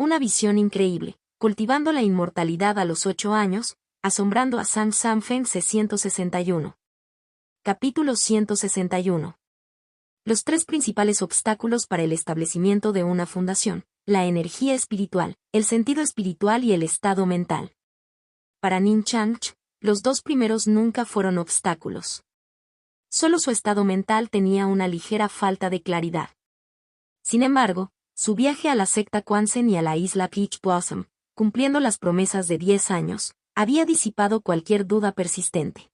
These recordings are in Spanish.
Una visión increíble, cultivando la inmortalidad a los 8 años, asombrando a Sang Samfen C161. Capítulo 161. Los 3 principales obstáculos para el establecimiento de una fundación: la energía espiritual, el sentido espiritual y el estado mental. Para Nin Changch, los 2 primeros nunca fueron obstáculos. Solo su estado mental tenía una ligera falta de claridad. Sin embargo, su viaje a la secta Quanzhen y a la isla Peach Blossom, cumpliendo las promesas de 10 años, había disipado cualquier duda persistente.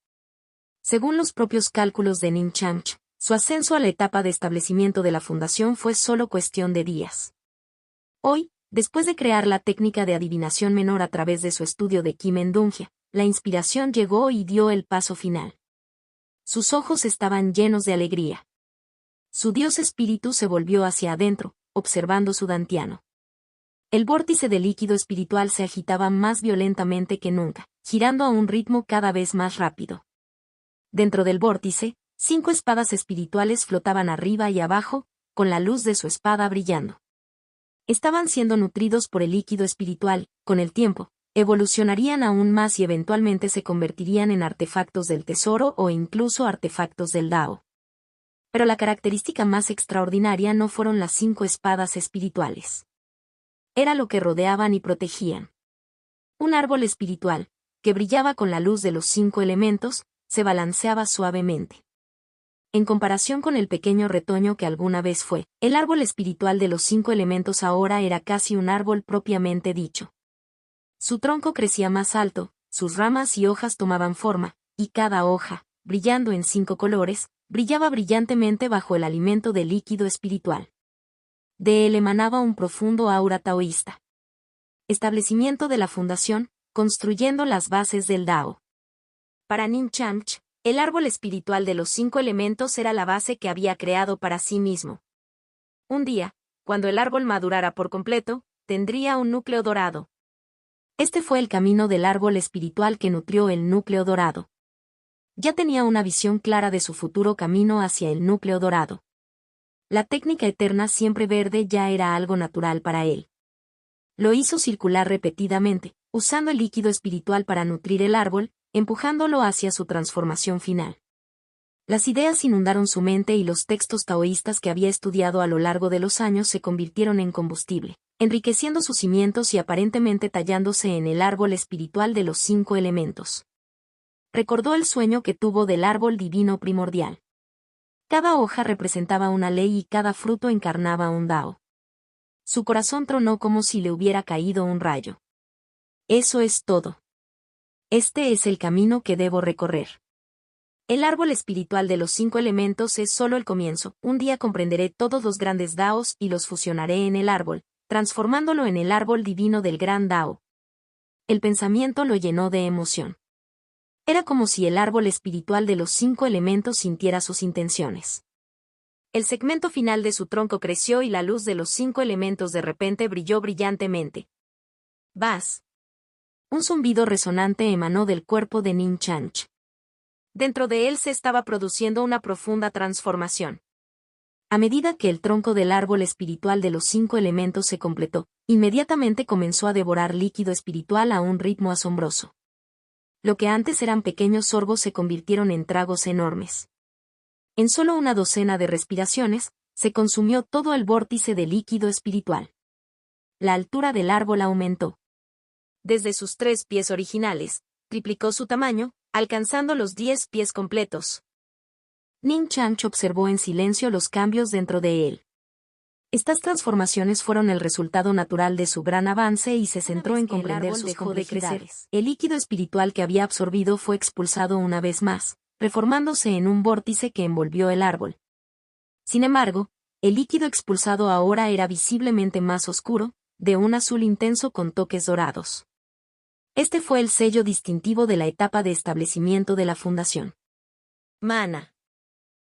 Según los propios cálculos de Nin Changch, su ascenso a la etapa de establecimiento de la fundación fue solo cuestión de días. Hoy, después de crear la técnica de adivinación menor a través de su estudio de Qi Mendungia, la inspiración llegó y dio el paso final. Sus ojos estaban llenos de alegría. Su dios espíritu se volvió hacia adentro, observando su dantiano. El vórtice de líquido espiritual se agitaba más violentamente que nunca, girando a un ritmo cada vez más rápido. Dentro del vórtice, 5 espadas espirituales flotaban arriba y abajo, con la luz de su espada brillando. Estaban siendo nutridos por el líquido espiritual. Con el tiempo, evolucionarían aún más y eventualmente se convertirían en artefactos del tesoro o incluso artefactos del Dao. Pero la característica más extraordinaria no fueron las 5 espadas espirituales. Era lo que rodeaban y protegían. Un árbol espiritual, que brillaba con la luz de los 5 elementos, se balanceaba suavemente. En comparación con el pequeño retoño que alguna vez fue, el árbol espiritual de los 5 elementos ahora era casi un árbol propiamente dicho. Su tronco crecía más alto, sus ramas y hojas tomaban forma, y cada hoja, brillando en 5 colores, brillaba brillantemente bajo el alimento del líquido espiritual. De él emanaba un profundo aura taoísta. Establecimiento de la fundación, construyendo las bases del Dao. Para Nin Changch, el árbol espiritual de los 5 elementos era la base que había creado para sí mismo. Un día, cuando el árbol madurara por completo, tendría un núcleo dorado. Este fue el camino del árbol espiritual que nutrió el núcleo dorado. Ya tenía una visión clara de su futuro camino hacia el núcleo dorado. La técnica eterna siempre verde ya era algo natural para él. Lo hizo circular repetidamente, usando el líquido espiritual para nutrir el árbol, empujándolo hacia su transformación final. Las ideas inundaron su mente y los textos taoístas que había estudiado a lo largo de los años se convirtieron en combustible, enriqueciendo sus cimientos y aparentemente tallándose en el árbol espiritual de los 5 elementos. Recordó el sueño que tuvo del árbol divino primordial. Cada hoja representaba una ley y cada fruto encarnaba un Dao. Su corazón tronó como si le hubiera caído un rayo. Eso es todo. Este es el camino que debo recorrer. El árbol espiritual de los 5 elementos es solo el comienzo. Un día comprenderé todos los grandes Daos y los fusionaré en el árbol, transformándolo en el árbol divino del gran Dao. El pensamiento lo llenó de emoción. Era como si el árbol espiritual de los 5 elementos sintiera sus intenciones. El segmento final de su tronco creció y la luz de los 5 elementos de repente brilló brillantemente. ¡Vas! Un zumbido resonante emanó del cuerpo de Nin Changch. Dentro de él se estaba produciendo una profunda transformación. A medida que el tronco del árbol espiritual de los 5 elementos se completó, inmediatamente comenzó a devorar líquido espiritual a un ritmo asombroso. Lo que antes eran pequeños sorbos se convirtieron en tragos enormes. En solo una docena de respiraciones, se consumió todo el vórtice de líquido espiritual. La altura del árbol aumentó. Desde sus 3 pies originales, triplicó su tamaño, alcanzando los 10 pies completos. Nin Changch observó en silencio los cambios dentro de él. Estas transformaciones fueron el resultado natural de su gran avance y se centró en comprender sus complejidades. El líquido espiritual que había absorbido fue expulsado una vez más, reformándose en un vórtice que envolvió el árbol. Sin embargo, el líquido expulsado ahora era visiblemente más oscuro, de un azul intenso con toques dorados. Este fue el sello distintivo de la etapa de establecimiento de la fundación. Mana.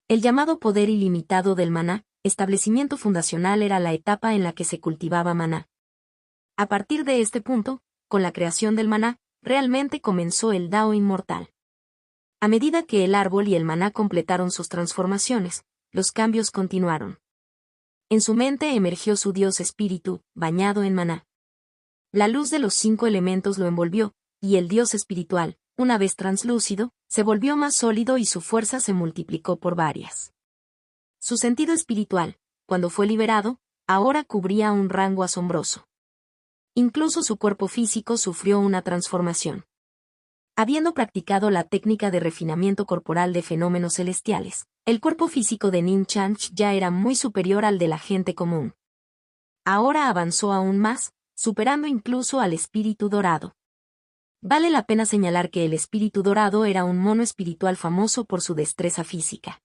El llamado poder ilimitado del maná, establecimiento fundacional, era la etapa en la que se cultivaba maná. A partir de este punto, con la creación del maná, realmente comenzó el Dao inmortal. A medida que el árbol y el maná completaron sus transformaciones, los cambios continuaron. En su mente emergió su dios espíritu, bañado en maná. La luz de los 5 elementos lo envolvió, y el dios espiritual, una vez translúcido, se volvió más sólido y su fuerza se multiplicó por varias. Su sentido espiritual, cuando fue liberado, ahora cubría un rango asombroso. Incluso su cuerpo físico sufrió una transformación. Habiendo practicado la técnica de refinamiento corporal de fenómenos celestiales, el cuerpo físico de Nin Chanch ya era muy superior al de la gente común. Ahora avanzó aún más, superando incluso al espíritu dorado. Vale la pena señalar que el espíritu dorado era un mono espiritual famoso por su destreza física.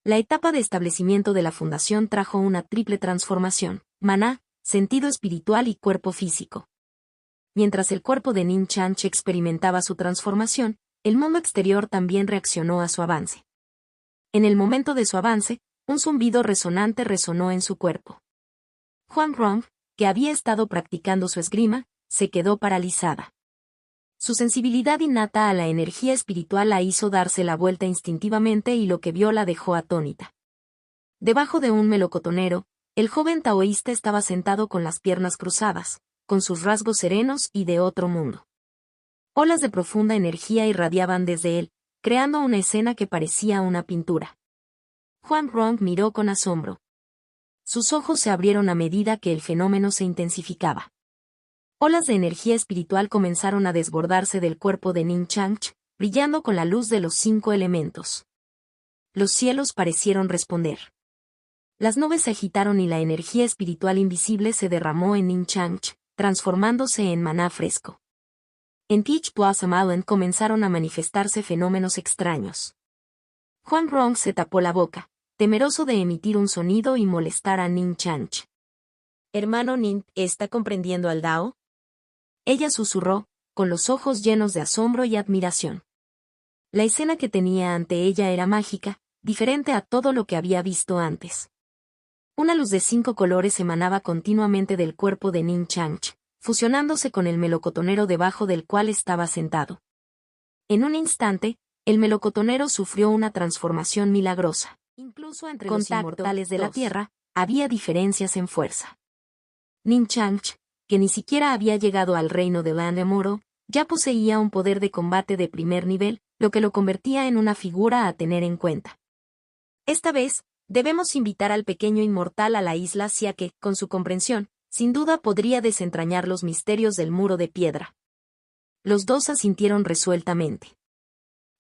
La etapa de establecimiento de la fundación trajo una triple transformación: maná, sentido espiritual y cuerpo físico. Mientras el cuerpo de Nin Chanch experimentaba su transformación, el mundo exterior también reaccionó a su avance. En el momento de su avance, un zumbido resonante resonó en su cuerpo. Huang Rong, que había estado practicando su esgrima, se quedó paralizada. Su sensibilidad innata a la energía espiritual la hizo darse la vuelta instintivamente y lo que vio la dejó atónita. Debajo de un melocotonero, el joven taoísta estaba sentado con las piernas cruzadas, con sus rasgos serenos y de otro mundo. Olas de profunda energía irradiaban desde él, creando una escena que parecía una pintura. Huang Rong miró con asombro. Sus ojos se abrieron a medida que el fenómeno se intensificaba. Olas de energía espiritual comenzaron a desbordarse del cuerpo de Nin Chanch, brillando con la luz de los 5 elementos. Los cielos parecieron responder. Las nubes se agitaron y la energía espiritual invisible se derramó en Nin Chanch, transformándose en maná fresco. En Peach Blossom Island comenzaron a manifestarse fenómenos extraños. Huang Rong se tapó la boca, temeroso de emitir un sonido y molestar a Nin Chanch. «Hermano Nin, ¿está comprendiendo al Dao?», ella susurró, con los ojos llenos de asombro y admiración. La escena que tenía ante ella era mágica, diferente a todo lo que había visto antes. Una luz de 5 colores emanaba continuamente del cuerpo de Nin Chanch, fusionándose con el melocotonero debajo del cual estaba sentado. En un instante, el melocotonero sufrió una transformación milagrosa. Incluso entre los inmortales de la Tierra, había diferencias en fuerza. Nin Chanch, que ni siquiera había llegado al reino de Landemoro, ya poseía un poder de combate de primer nivel, lo que lo convertía en una figura a tener en cuenta. Esta vez, debemos invitar al pequeño inmortal a la isla Xia que, con su comprensión, sin duda podría desentrañar los misterios del muro de piedra. Los dos asintieron resueltamente.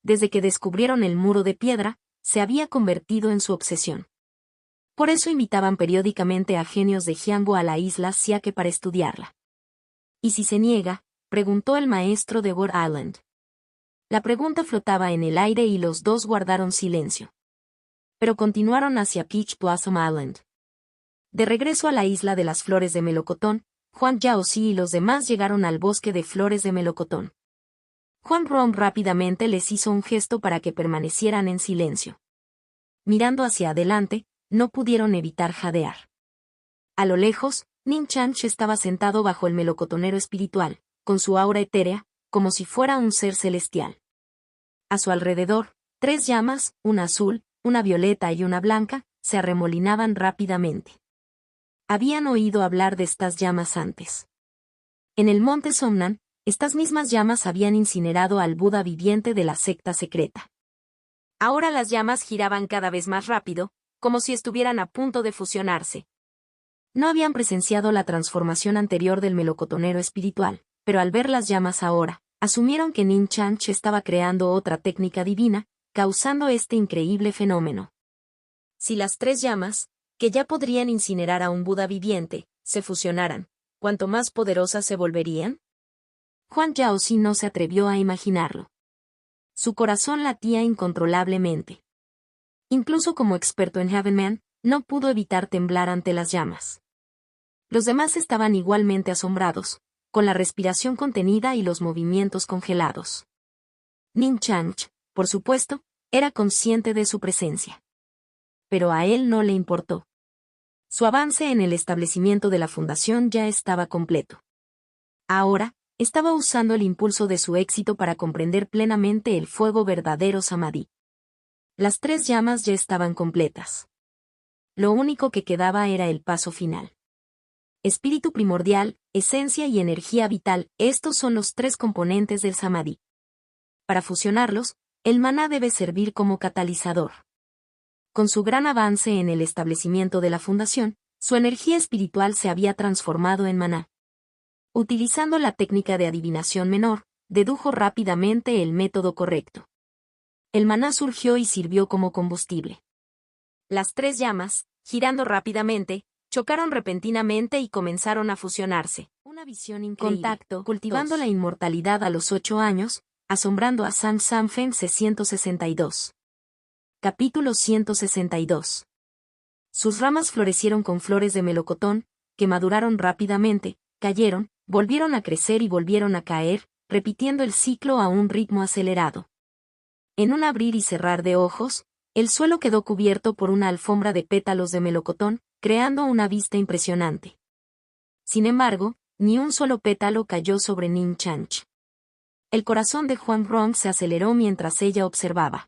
Desde que descubrieron el muro de piedra, se había convertido en su obsesión. Por eso invitaban periódicamente a genios de Jianghu a la isla Xiake para estudiarla. ¿Y si se niega?, preguntó el maestro de Word Island. La pregunta flotaba en el aire y los dos guardaron silencio. Pero continuaron hacia Peach Blossom Island. De regreso a la isla de las flores de melocotón, Huang Yaozi y los demás llegaron al bosque de flores de melocotón. Huang Rong rápidamente les hizo un gesto para que permanecieran en silencio. Mirando hacia adelante, no pudieron evitar jadear. A lo lejos, Nin Chanch estaba sentado bajo el melocotonero espiritual, con su aura etérea, como si fuera un ser celestial. A su alrededor, 3 llamas, una azul, una violeta y una blanca, se arremolinaban rápidamente. Habían oído hablar de estas llamas antes. En el monte Somnan, estas mismas llamas habían incinerado al Buda viviente de la secta secreta. Ahora las llamas giraban cada vez más rápido, como si estuvieran a punto de fusionarse. No habían presenciado la transformación anterior del melocotonero espiritual, pero al ver las llamas ahora, asumieron que Nin Chanch estaba creando otra técnica divina, causando este increíble fenómeno. Si las 3 llamas, que ya podrían incinerar a un Buda viviente, se fusionaran, ¿cuánto más poderosas se volverían? Huang Yaozi no se atrevió a imaginarlo. Su corazón latía incontrolablemente. Incluso como experto en Heaven Man, no pudo evitar temblar ante las llamas. Los demás estaban igualmente asombrados, con la respiración contenida y los movimientos congelados. Nin Chanch, por supuesto, era consciente de su presencia. Pero a él no le importó. Su avance en el establecimiento de la fundación ya estaba completo. Ahora, estaba usando el impulso de su éxito para comprender plenamente el fuego verdadero Samadhi. Las 3 llamas ya estaban completas. Lo único que quedaba era el paso final. espíritu primordial, esencia y energía vital. Estos son los tres componentes del Samadhi. Para fusionarlos, el maná debe servir como catalizador. Con su gran avance en el establecimiento de la fundación, su energía espiritual se había transformado en maná. Utilizando la técnica de adivinación menor, dedujo rápidamente el método correcto. El maná surgió y sirvió como combustible. Las tres llamas, girando rápidamente, chocaron repentinamente y comenzaron a fusionarse. Una visión increíble. Contacto, cultivando la inmortalidad a los 8 años, asombrando a Sang Sanfen 162. Capítulo 162. Sus ramas florecieron con flores de melocotón, que maduraron rápidamente, cayeron, volvieron a crecer y volvieron a caer, repitiendo el ciclo a un ritmo acelerado. En un abrir y cerrar de ojos, el suelo quedó cubierto por una alfombra de pétalos de melocotón, creando una vista impresionante. Sin embargo, ni un solo pétalo cayó sobre Ning Chanch. El corazón de Huang Rong se aceleró mientras ella observaba.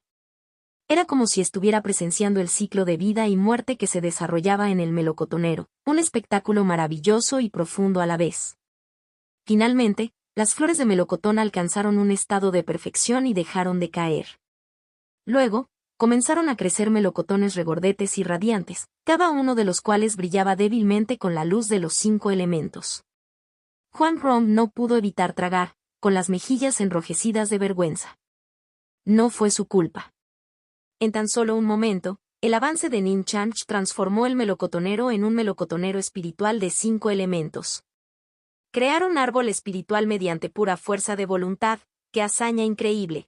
Era como si estuviera presenciando el ciclo de vida y muerte que se desarrollaba en el melocotonero, un espectáculo maravilloso y profundo a la vez. Finalmente, las flores de melocotón alcanzaron un estado de perfección y dejaron de caer. Luego, comenzaron a crecer melocotones regordetes y radiantes, cada uno de los cuales brillaba débilmente con la luz de los 5 elementos. Huang Rong no pudo evitar tragar, con las mejillas enrojecidas de vergüenza. No fue su culpa. En tan solo un momento, el avance de Ning Chanch transformó el melocotonero en un melocotonero espiritual de 5 elementos. Crear un árbol espiritual mediante pura fuerza de voluntad, ¡qué hazaña increíble!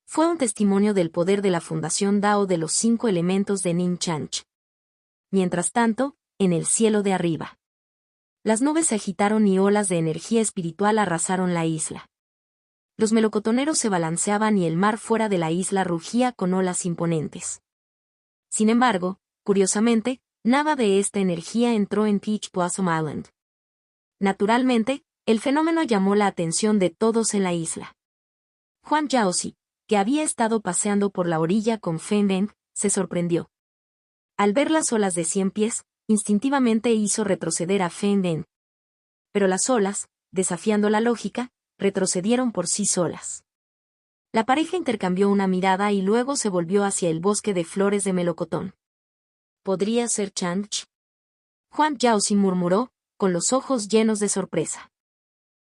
Fue un testimonio del poder de la fundación Dao de los 5 elementos de Ning Chanch. Mientras tanto, en el cielo de arriba, las nubes se agitaron y olas de energía espiritual arrasaron la isla. Los melocotoneros se balanceaban y el mar fuera de la isla rugía con olas imponentes. Sin embargo, curiosamente, nada de esta energía entró en Peach Blossom Island. Naturalmente, el fenómeno llamó la atención de todos en la isla. Huang Yaozi, que había estado paseando por la orilla con Feng Beng, se sorprendió. Al ver las olas de 100 pies, instintivamente hizo retroceder a Feng Beng. Pero las olas, desafiando la lógica, retrocedieron por sí solas. La pareja intercambió una mirada y luego se volvió hacia el bosque de flores de melocotón. ¿Podría ser Chanch? Huang Yaozi murmuró, con los ojos llenos de sorpresa.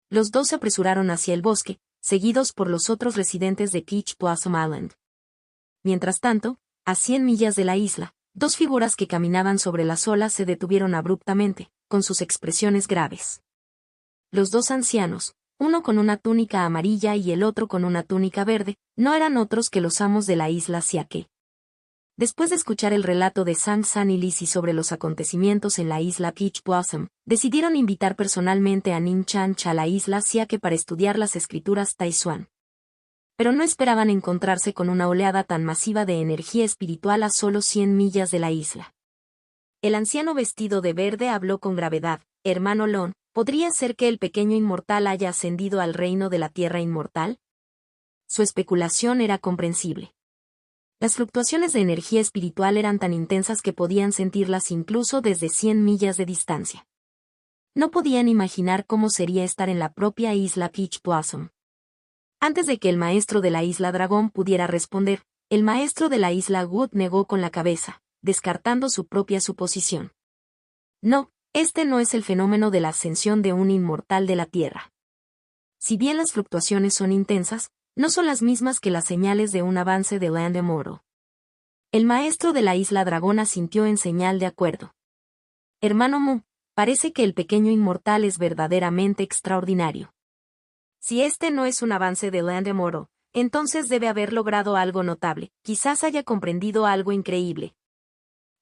Los dos se apresuraron hacia el bosque, seguidos por los otros residentes de Peach Blossom Island. Mientras tanto, a 100 millas de la isla, dos figuras que caminaban sobre las olas se detuvieron abruptamente, con sus expresiones graves. Los dos ancianos, uno con una túnica amarilla y el otro con una túnica verde, no eran otros que los amos de la isla Siake. Después de escuchar el relato de Sang San y Lizzie sobre los acontecimientos en la isla Peach Blossom, decidieron invitar personalmente a Ning Chanch a la isla Siake para estudiar las escrituras Taizhuan. Pero no esperaban encontrarse con una oleada tan masiva de energía espiritual a solo 100 millas de la isla. El anciano vestido de verde habló con gravedad. Hermano Lon, ¿podría ser que el pequeño inmortal haya ascendido al reino de la tierra inmortal? Su especulación era comprensible. Las fluctuaciones de energía espiritual eran tan intensas que podían sentirlas incluso desde 100 millas de distancia. No podían imaginar cómo sería estar en la propia isla Peach Blossom. Antes de que el maestro de la isla Dragón pudiera responder, el maestro de la isla Wood negó con la cabeza, descartando su propia suposición. No, este no es el fenómeno de la ascensión de un inmortal de la Tierra. Si bien las fluctuaciones son intensas, no son las mismas que las señales de un avance de Land Immortal. El maestro de la isla Dragón asintió en señal de acuerdo. Hermano Mu, parece que el pequeño inmortal es verdaderamente extraordinario. Si este no es un avance de Land Immortal, entonces debe haber logrado algo notable, quizás haya comprendido algo increíble.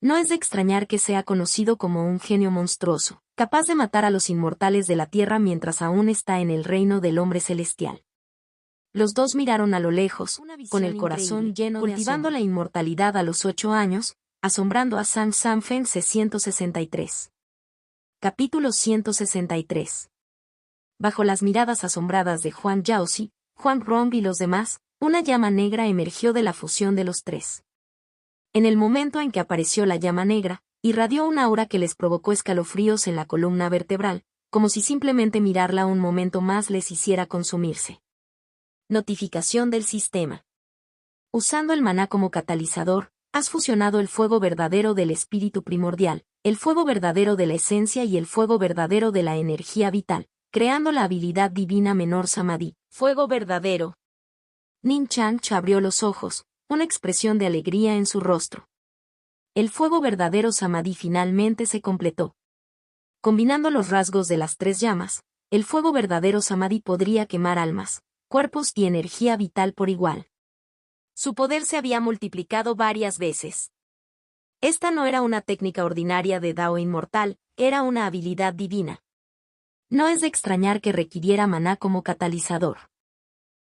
No es de extrañar que sea conocido como un genio monstruoso, capaz de matar a los inmortales de la Tierra mientras aún está en el reino del hombre celestial. Los dos miraron a lo lejos, con el corazón lleno de cultivando la inmortalidad a los 8 años, asombrando a Sang Sanfen 163. Capítulo 163. Bajo las miradas asombradas de Huang Yaozi, Huang Rong y los demás, una llama negra emergió de la fusión de los tres. En el momento en que apareció la llama negra, irradió un aura que les provocó escalofríos en la columna vertebral, como si simplemente mirarla un momento más les hiciera consumirse. Notificación del sistema. Usando el maná como catalizador, has fusionado el fuego verdadero del espíritu primordial, el fuego verdadero de la esencia y el fuego verdadero de la energía vital, creando la habilidad divina menor Samadhi, fuego verdadero. Nin Chanch abrió los ojos, una expresión de alegría en su rostro. El fuego verdadero Samadhi finalmente se completó. Combinando los rasgos de las tres llamas, el fuego verdadero Samadhi podría quemar almas, cuerpos y energía vital por igual. Su poder se había multiplicado varias veces. Esta no era una técnica ordinaria de Dao inmortal, era una habilidad divina. No es de extrañar que requiriera maná como catalizador.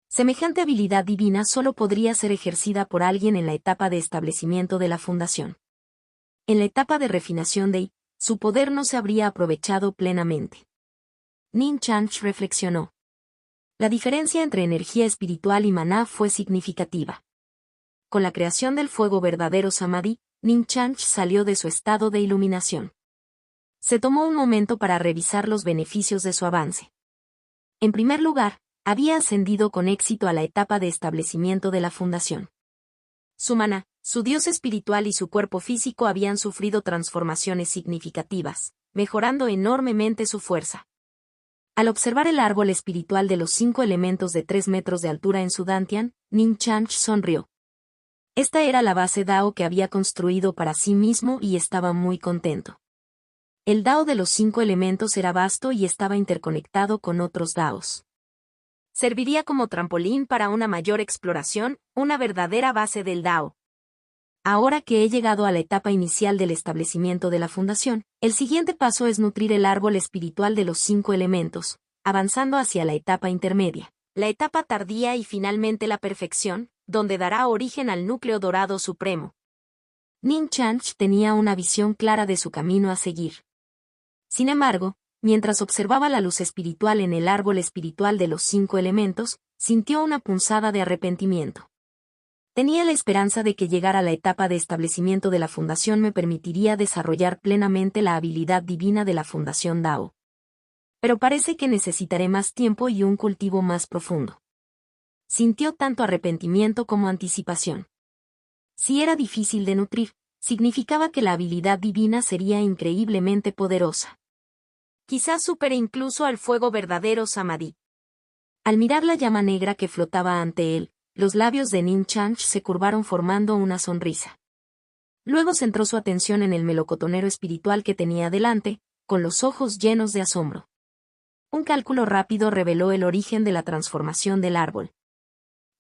Semejante habilidad divina solo podría ser ejercida por alguien en la etapa de establecimiento de la fundación. En la etapa de refinación de su poder no se habría aprovechado plenamente. Nin Chanch reflexionó. La diferencia entre energía espiritual y maná fue significativa. Con la creación del fuego verdadero Samadhi, Nin Chanch salió de su estado de iluminación. Se tomó un momento para revisar los beneficios de su avance. En primer lugar, había ascendido con éxito a la etapa de establecimiento de la fundación. Su maná, su dios espiritual y su cuerpo físico habían sufrido transformaciones significativas, mejorando enormemente su fuerza. Al observar el árbol espiritual de los 5 elementos de 3 metros de altura en su dantian, Nin Chanch sonrió. Esta era la base Dao que había construido para sí mismo y estaba muy contento. El Dao de los 5 elementos era vasto y estaba interconectado con otros Daos. Serviría como trampolín para una mayor exploración, una verdadera base del Dao. Ahora que he llegado a la etapa inicial del establecimiento de la fundación, el siguiente paso es nutrir el árbol espiritual de los 5 elementos, avanzando hacia la etapa intermedia, la etapa tardía y finalmente la perfección, donde dará origen al núcleo dorado supremo. Nin Chanch tenía una visión clara de su camino a seguir. Sin embargo, mientras observaba la luz espiritual en el árbol espiritual de los 5 elementos, sintió una punzada de arrepentimiento. Tenía la esperanza de que llegar a la etapa de establecimiento de la fundación me permitiría desarrollar plenamente la habilidad divina de la fundación Dao. Pero parece que necesitaré más tiempo y un cultivo más profundo. Sintió tanto arrepentimiento como anticipación. Si era difícil de nutrir, significaba que la habilidad divina sería increíblemente poderosa. Quizás supere incluso al fuego verdadero Samadhi. Al mirar la llama negra que flotaba ante él, los labios de Nin Chanch se curvaron formando una sonrisa. Luego centró su atención en el melocotonero espiritual que tenía delante, con los ojos llenos de asombro. Un cálculo rápido reveló el origen de la transformación del árbol.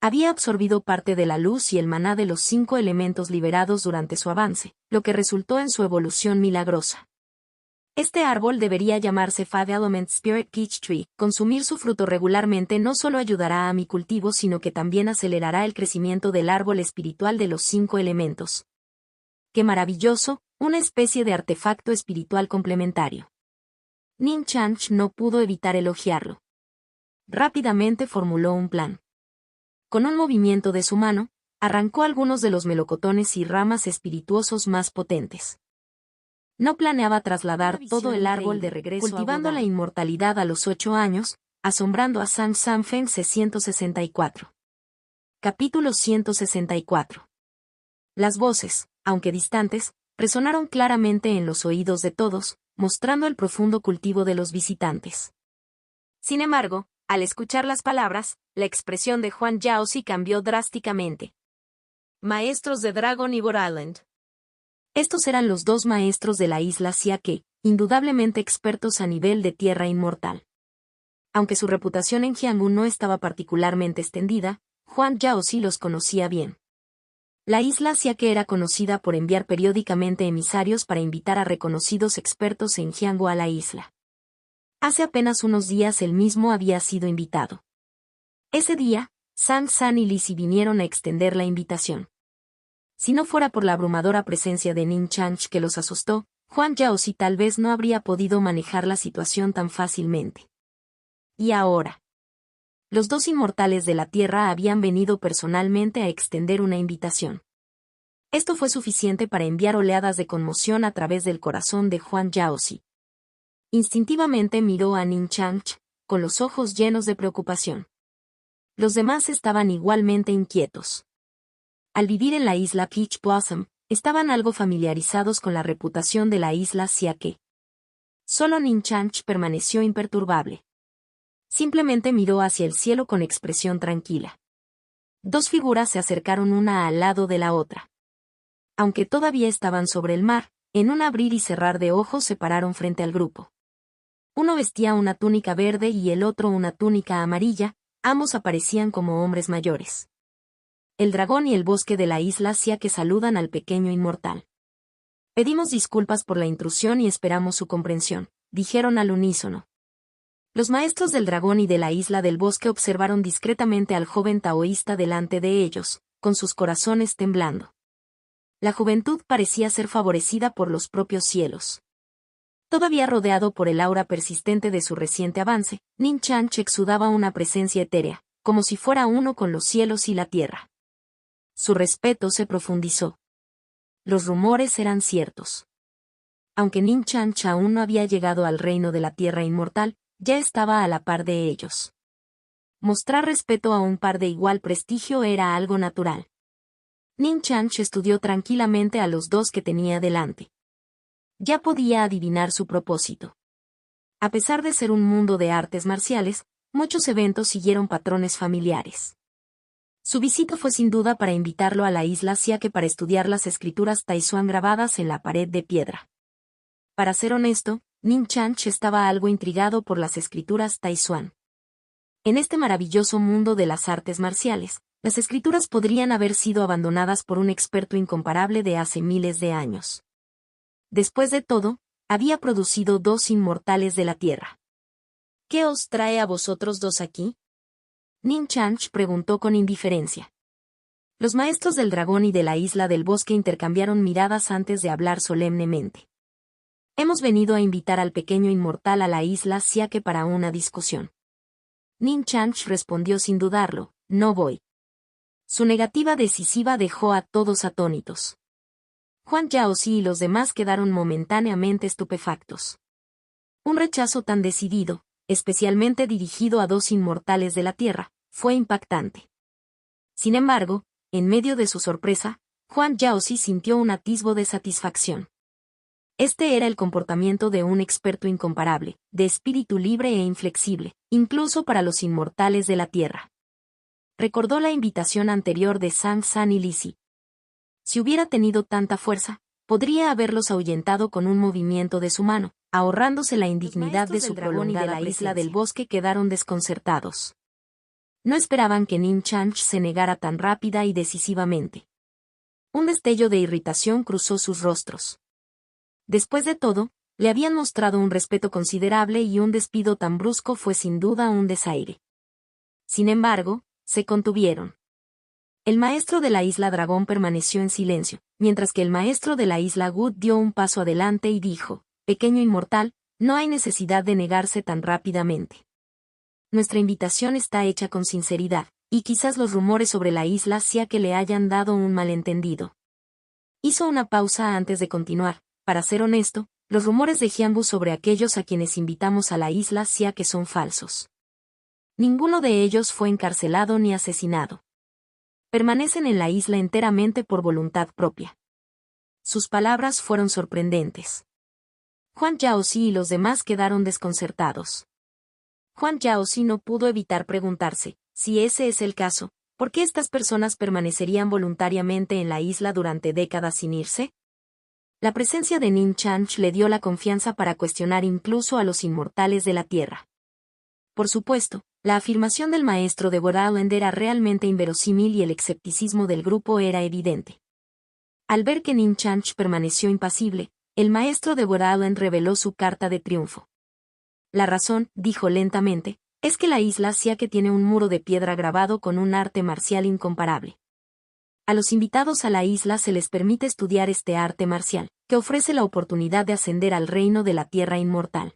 Había absorbido parte de la luz y el maná de los 5 elementos liberados durante su avance, lo que resultó en su evolución milagrosa. Este árbol debería llamarse Five Element Spirit Peach Tree. Consumir su fruto regularmente no solo ayudará a mi cultivo sino que también acelerará el crecimiento del árbol espiritual de los 5 elementos. ¡Qué maravilloso! Una especie de artefacto espiritual complementario. Nin Chanch no pudo evitar elogiarlo. Rápidamente formuló un plan. Con un movimiento de su mano, arrancó algunos de los melocotones y ramas espirituosos más potentes. No planeaba trasladar todo el árbol de regreso cultivando la inmortalidad a los 8 años, asombrando a San Sanfen 164. Capítulo 164. Las voces, aunque distantes, resonaron claramente en los oídos de todos, mostrando el profundo cultivo de los visitantes. Sin embargo, al escuchar las palabras, la expresión de Huan Yaozi cambió drásticamente. Maestros de Dragon Evil Island. Estos eran los 2 maestros de la isla Siake, indudablemente expertos a nivel de tierra inmortal. Aunque su reputación en Jianghu no estaba particularmente extendida, Huan Yaozi los conocía bien. La isla Siake era conocida por enviar periódicamente emisarios para invitar a reconocidos expertos en Jianghu a la isla. Hace apenas unos días él mismo había sido invitado. Ese día, San y Lizzie vinieron a extender la invitación. Si no fuera por la abrumadora presencia de Nin Chanch que los asustó, Huan Yaozi tal vez no habría podido manejar la situación tan fácilmente. Y ahora, los 2 inmortales de la Tierra habían venido personalmente a extender una invitación. Esto fue suficiente para enviar oleadas de conmoción a través del corazón de Huang Yaozi. Instintivamente miró a Ning Changch, con los ojos llenos de preocupación. Los demás estaban igualmente inquietos. Al vivir en la isla Peach Blossom, estaban algo familiarizados con la reputación de la isla Siake. Solo Ning Changch permaneció imperturbable. Simplemente miró hacia el cielo con expresión tranquila. Dos figuras se acercaron una al lado de la otra. Aunque todavía estaban sobre el mar, en un abrir y cerrar de ojos se pararon frente al grupo. Uno vestía una túnica verde y el otro una túnica amarilla, ambos aparecían como hombres mayores. El dragón y el bosque de la isla Siake saludan al pequeño inmortal. Pedimos disculpas por la intrusión y esperamos su comprensión, dijeron al unísono. Los maestros del dragón y de la isla del bosque observaron discretamente al joven taoísta delante de ellos, con sus corazones temblando. La juventud parecía ser favorecida por los propios cielos. Todavía rodeado por el aura persistente de su reciente avance, Ning Changch exudaba una presencia etérea, como si fuera uno con los cielos y la tierra. Su respeto se profundizó. Los rumores eran ciertos. Aunque Ning Changch aún no había llegado al reino de la tierra inmortal, ya estaba a la par de ellos. Mostrar respeto a un par de igual prestigio era algo natural. Ning Changch estudió tranquilamente a los dos que tenía delante. Ya podía adivinar su propósito. A pesar de ser un mundo de artes marciales, muchos eventos siguieron patrones familiares. Su visita fue sin duda para invitarlo a la isla Siake para estudiar las escrituras Taizuan grabadas en la pared de piedra. Para ser honesto, Ning Changch estaba algo intrigado por las escrituras Taizuan. En este maravilloso mundo de las artes marciales, las escrituras podrían haber sido abandonadas por un experto incomparable de hace miles de años. Después de todo, había producido dos inmortales de la tierra. ¿Qué os trae a vosotros dos aquí? Ning Changch preguntó con indiferencia. Los maestros del dragón y de la isla del bosque intercambiaron miradas antes de hablar solemnemente. Hemos venido a invitar al pequeño inmortal a la isla Siake para una discusión. Ning Changch respondió sin dudarlo, no voy. Su negativa decisiva dejó a todos atónitos. Huang Yaozi y los demás quedaron momentáneamente estupefactos. Un rechazo tan decidido, especialmente dirigido a dos inmortales de la tierra, fue impactante. Sin embargo, en medio de su sorpresa, Huang Yaozi sintió un atisbo de satisfacción. Este era el comportamiento de un experto incomparable, de espíritu libre e inflexible, incluso para los inmortales de la tierra. Recordó la invitación anterior de Sang San y Lisi. Si hubiera tenido tanta fuerza, podría haberlos ahuyentado con un movimiento de su mano, ahorrándose la indignidad de su prolongada presencia. La isla del bosque quedaron desconcertados. No esperaban que Ning Changch se negara tan rápida y decisivamente. Un destello de irritación cruzó sus rostros. Después de todo, le habían mostrado un respeto considerable y un despido tan brusco fue sin duda un desaire. Sin embargo, se contuvieron. El maestro de la isla Dragón permaneció en silencio, mientras que el maestro de la isla Gut dio un paso adelante y dijo, pequeño inmortal, no hay necesidad de negarse tan rápidamente. Nuestra invitación está hecha con sinceridad, y quizás los rumores sobre la isla Siake le hayan dado un malentendido. Hizo una pausa antes de continuar. Para ser honesto, los rumores de Jianbu sobre aquellos a quienes invitamos a la isla Siake son falsos. Ninguno de ellos fue encarcelado ni asesinado. Permanecen en la isla enteramente por voluntad propia. Sus palabras fueron sorprendentes. Huang Yaozi y los demás quedaron desconcertados. Huang Yaozi no pudo evitar preguntarse, si ese es el caso, ¿por qué estas personas permanecerían voluntariamente en la isla durante décadas sin irse? La presencia de Ning Changch le dio la confianza para cuestionar incluso a los inmortales de la tierra. Por supuesto, la afirmación del maestro de Borderland era realmente inverosímil y el escepticismo del grupo era evidente. Al ver que Ning Changch permaneció impasible, el maestro de Borderland reveló su carta de triunfo. La razón, dijo lentamente, es que la isla Siake tiene un muro de piedra grabado con un arte marcial incomparable. A los invitados a la isla se les permite estudiar este arte marcial, que ofrece la oportunidad de ascender al reino de la tierra inmortal.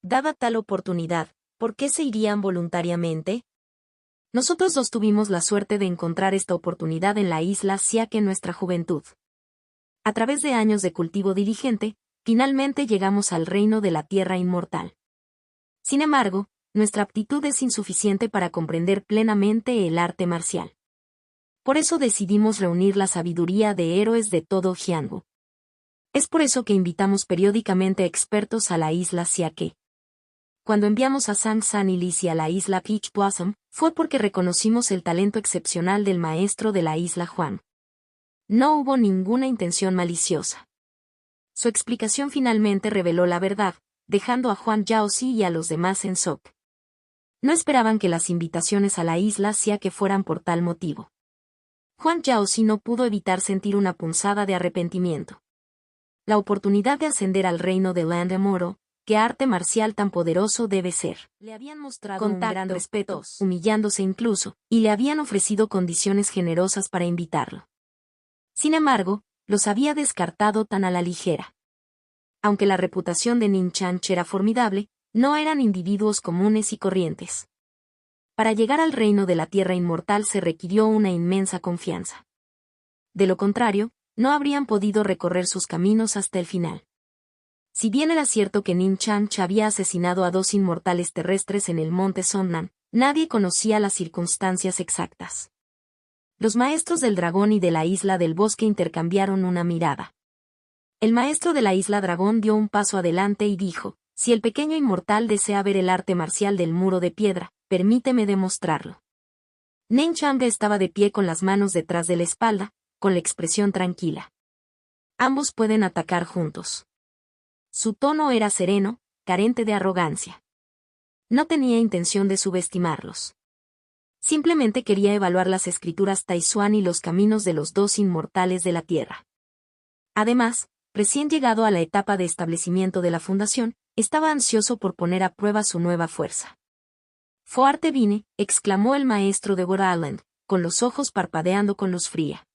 Dada tal oportunidad, ¿por qué se irían voluntariamente? Nosotros dos tuvimos la suerte de encontrar esta oportunidad en la isla Siake en nuestra juventud. A través de años de cultivo diligente, finalmente llegamos al reino de la tierra inmortal. Sin embargo, nuestra aptitud es insuficiente para comprender plenamente el arte marcial. Por eso decidimos reunir la sabiduría de héroes de todo Jianghu. Es por eso que invitamos periódicamente a expertos a la isla Siake. Cuando enviamos a Sang San y Lizzie a la isla Peach Blossom, fue porque reconocimos el talento excepcional del maestro de la isla Huang. No hubo ninguna intención maliciosa. Su explicación finalmente reveló la verdad, dejando a Huang Yaozi y a los demás en shock. No esperaban que las invitaciones a la isla Siake fueran por tal motivo. Huang Yaozi no pudo evitar sentir una punzada de arrepentimiento. La oportunidad de ascender al reino de Land Immortal, qué arte marcial tan poderoso debe ser. Le habían mostrado un gran respeto, humillándose incluso, y le habían ofrecido condiciones generosas para invitarlo. Sin embargo, los había descartado tan a la ligera. Aunque la reputación de Ning Chanch era formidable, no eran individuos comunes y corrientes. Para llegar al reino de la tierra inmortal se requirió una inmensa confianza. De lo contrario, no habrían podido recorrer sus caminos hasta el final. Si bien era cierto que Ning Chanch había asesinado a 2 inmortales terrestres en el monte Sonnan, nadie conocía las circunstancias exactas. Los maestros del dragón y de la isla del bosque intercambiaron una mirada. El maestro de la isla dragón dio un paso adelante y dijo: si el pequeño inmortal desea ver el arte marcial del muro de piedra, permíteme demostrarlo. Ning Chanch estaba de pie con las manos detrás de la espalda, con la expresión tranquila. Ambos pueden atacar juntos. Su tono era sereno, carente de arrogancia. No tenía intención de subestimarlos. Simplemente quería evaluar las escrituras Taizuan y los caminos de los 2 inmortales de la tierra. Además, recién llegado a la etapa de establecimiento de la fundación, estaba ansioso por poner a prueba su nueva fuerza. Fuerte vine, exclamó el maestro de War Island, con los ojos parpadeando con luz fría.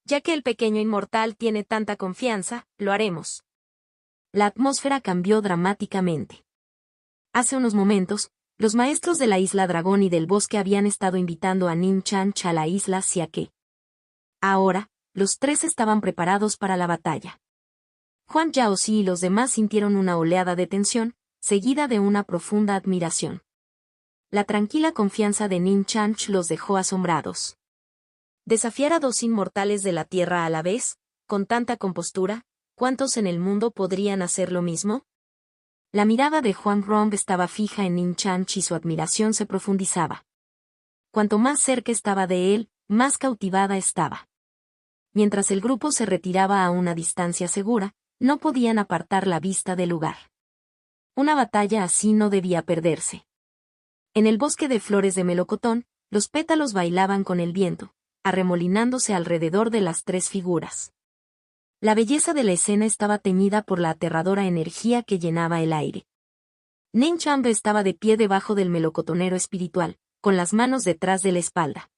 Ya que el pequeño inmortal tiene tanta confianza, lo haremos. La atmósfera cambió dramáticamente. Hace unos momentos, los maestros de la isla Dragón y del bosque habían estado invitando a Ning Chanch a la isla Siake. Ahora, los 3 estaban preparados para la batalla. Huang Yaozi y los demás sintieron una oleada de tensión, seguida de una profunda admiración. La tranquila confianza de Ning Chanch los dejó asombrados. Desafiar a 2 inmortales de la tierra a la vez, con tanta compostura, ¿cuántos en el mundo podrían hacer lo mismo? La mirada de Huang Rong estaba fija en Ning Chanch y su admiración se profundizaba. Cuanto más cerca estaba de él, más cautivada estaba. Mientras el grupo se retiraba a una distancia segura, no podían apartar la vista del lugar. Una batalla así no debía perderse. En el bosque de flores de melocotón, los pétalos bailaban con el viento, arremolinándose alrededor de las 3 figuras. La belleza de la escena estaba teñida por la aterradora energía que llenaba el aire. Ning Chanch estaba de pie debajo del melocotonero espiritual, con las manos detrás de la espalda.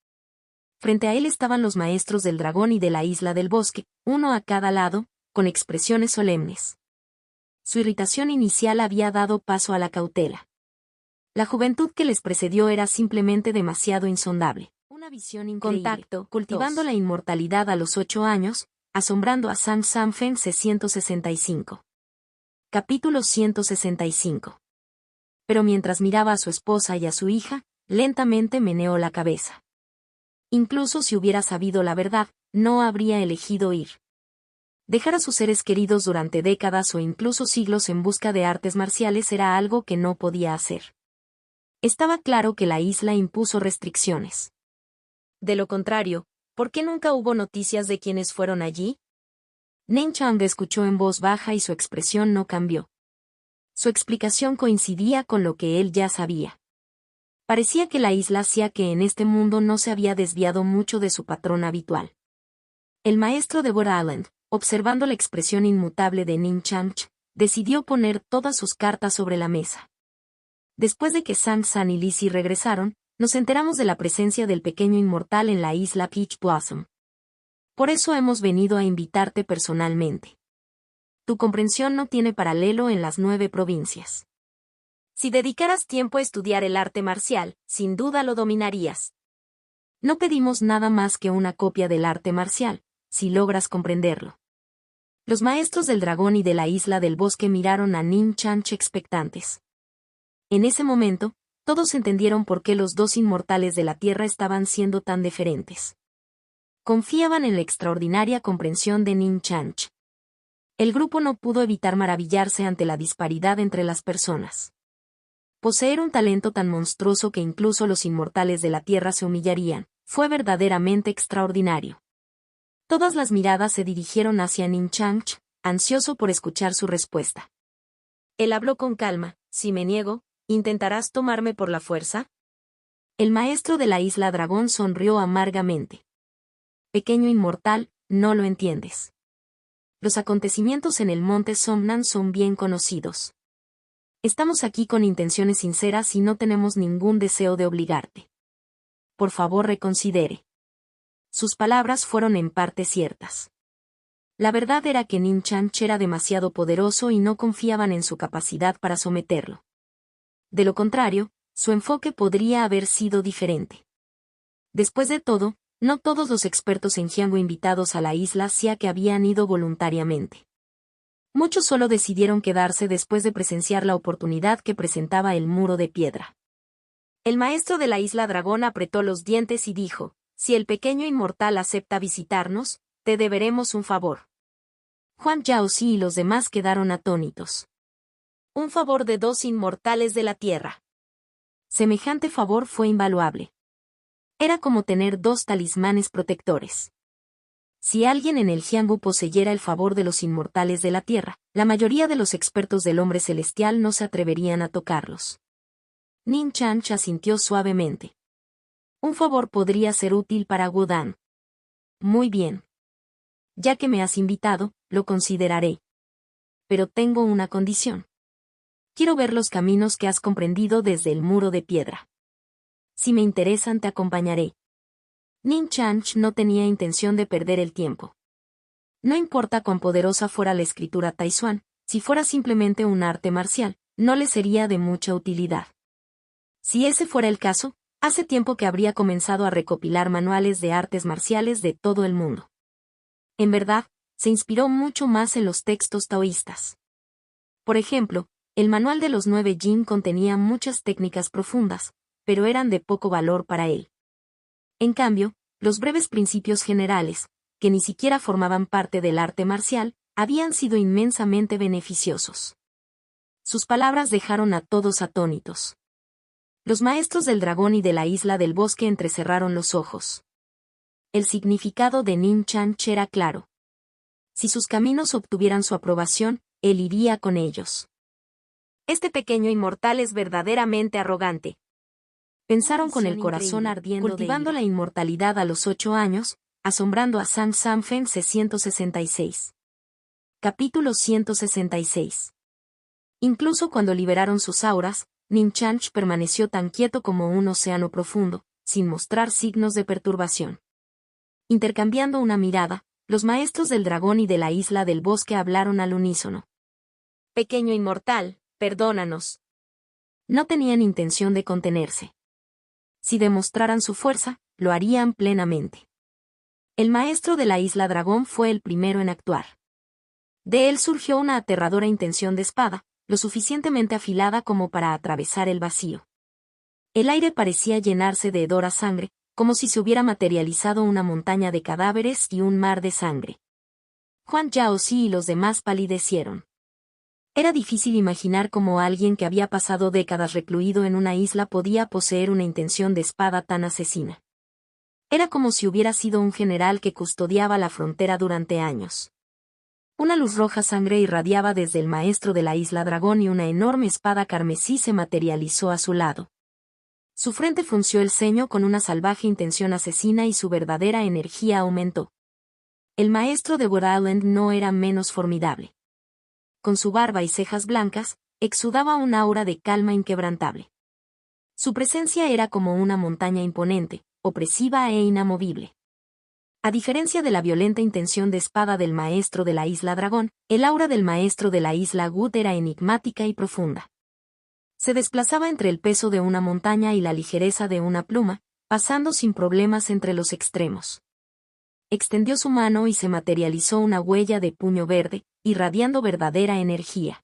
Frente a él estaban los maestros del dragón y de la isla del bosque, uno a cada lado, con expresiones solemnes. Su irritación inicial había dado paso a la cautela. La juventud que les precedió era simplemente demasiado insondable. Una visión increíble. Contacto, cultivando la inmortalidad a los 8 años, asombrando a Sang Sanfen 165. Capítulo 165. Pero mientras miraba a su esposa y a su hija, lentamente meneó la cabeza. Incluso si hubiera sabido la verdad, no habría elegido ir. Dejar a sus seres queridos durante décadas o incluso siglos en busca de artes marciales era algo que no podía hacer. Estaba claro que la isla impuso restricciones. De lo contrario, ¿por qué nunca hubo noticias de quienes fueron allí? Ning Chanch escuchó en voz baja y su expresión no cambió. Su explicación coincidía con lo que él ya sabía. Parecía que la isla hacía que en este mundo no se había desviado mucho de su patrón habitual. El maestro de War Island, observando la expresión inmutable de Ning Chanch, decidió poner todas sus cartas sobre la mesa. Después de que Sang San y Lizzie regresaron, nos enteramos de la presencia del pequeño inmortal en la isla Peach Blossom. Por eso hemos venido a invitarte personalmente. Tu comprensión no tiene paralelo en las 9 provincias. Si dedicaras tiempo a estudiar el arte marcial, sin duda lo dominarías. No pedimos nada más que una copia del arte marcial, si logras comprenderlo. Los maestros del dragón y de la isla del bosque miraron a Nin Chanch expectantes. En ese momento, todos entendieron por qué los dos inmortales de la tierra estaban siendo tan deferentes. Confiaban en la extraordinaria comprensión de Nin Chanch. El grupo no pudo evitar maravillarse ante la disparidad entre las personas. Poseer un talento tan monstruoso que incluso los inmortales de la tierra se humillarían, fue verdaderamente extraordinario. Todas las miradas se dirigieron hacia Nin Chanch, ansioso por escuchar su respuesta. Él habló con calma: si me niego, ¿intentarás tomarme por la fuerza? El maestro de la isla dragón sonrió amargamente. Pequeño inmortal, no lo entiendes. Los acontecimientos en el monte Somnan son bien conocidos. Estamos aquí con intenciones sinceras y no tenemos ningún deseo de obligarte. Por favor, reconsidere. Sus palabras fueron en parte ciertas. La verdad era que Nin Chanch era demasiado poderoso y no confiaban en su capacidad para someterlo. De lo contrario, su enfoque podría haber sido diferente. Después de todo, no todos los expertos en Jianghu invitados a la isla Xia que habían ido voluntariamente. Muchos solo decidieron quedarse después de presenciar la oportunidad que presentaba el muro de piedra. El maestro de la isla dragón apretó los dientes y dijo: si el pequeño inmortal acepta visitarnos, te deberemos un favor. Huang Yaozi y los demás quedaron atónitos. Un favor de 2 inmortales de la tierra. Semejante favor fue invaluable. Era como tener 2 talismanes protectores. Si alguien en el Jianghu poseyera el favor de los inmortales de la tierra, la mayoría de los expertos del hombre celestial no se atreverían a tocarlos. Nin Chanch asintió suavemente. Un favor podría ser útil para Wudan. Muy bien. Ya que me has invitado, lo consideraré. Pero tengo una condición. Quiero ver los caminos que has comprendido desde el muro de piedra. Si me interesan, te acompañaré. Nin Chanch no tenía intención de perder el tiempo. No importa cuán poderosa fuera la escritura Taizhuan, si fuera simplemente un arte marcial, no le sería de mucha utilidad. Si ese fuera el caso, hace tiempo que habría comenzado a recopilar manuales de artes marciales de todo el mundo. En verdad, se inspiró mucho más en los textos taoístas. Por ejemplo, el manual de los 9 Jin contenía muchas técnicas profundas, pero eran de poco valor para él. En cambio, los breves principios generales, que ni siquiera formaban parte del arte marcial, habían sido inmensamente beneficiosos. Sus palabras dejaron a todos atónitos. Los maestros del dragón y de la isla del bosque entrecerraron los ojos. El significado de Nin Chanch era claro. Si sus caminos obtuvieran su aprobación, él iría con ellos. Este pequeño inmortal es verdaderamente arrogante. Pensaron con el corazón ardiendo, cultivando la inmortalidad a los 8 años, asombrando a Sang Sanfen 166. Capítulo 166. Incluso cuando liberaron sus auras, Nin Chanch permaneció tan quieto como un océano profundo, sin mostrar signos de perturbación. Intercambiando una mirada, los maestros del dragón y de la isla del bosque hablaron al unísono. Pequeño inmortal, perdónanos. No tenían intención de contenerse. Si demostraran su fuerza, lo harían plenamente. El maestro de la isla dragón fue el primero en actuar. De él surgió una aterradora intención de espada, lo suficientemente afilada como para atravesar el vacío. El aire parecía llenarse de hedor a sangre, como si se hubiera materializado una montaña de cadáveres y un mar de sangre. Huang Yaozi y los demás palidecieron. Era difícil imaginar cómo alguien que había pasado décadas recluido en una isla podía poseer una intención de espada tan asesina. Era como si hubiera sido un general que custodiaba la frontera durante años. Una luz roja sangre irradiaba desde el maestro de la isla dragón y una enorme espada carmesí se materializó a su lado. Su frente frunció el ceño con una salvaje intención asesina y su verdadera energía aumentó. El maestro de Wood Island no era menos formidable. Con su barba y cejas blancas, exudaba un aura de calma inquebrantable. Su presencia era como una montaña imponente, opresiva e inamovible. A diferencia de la violenta intención de espada del maestro de la isla dragón, el aura del maestro de la isla Wood era enigmática y profunda. Se desplazaba entre el peso de una montaña y la ligereza de una pluma, pasando sin problemas entre los extremos. Extendió su mano y se materializó una huella de puño verde, irradiando verdadera energía.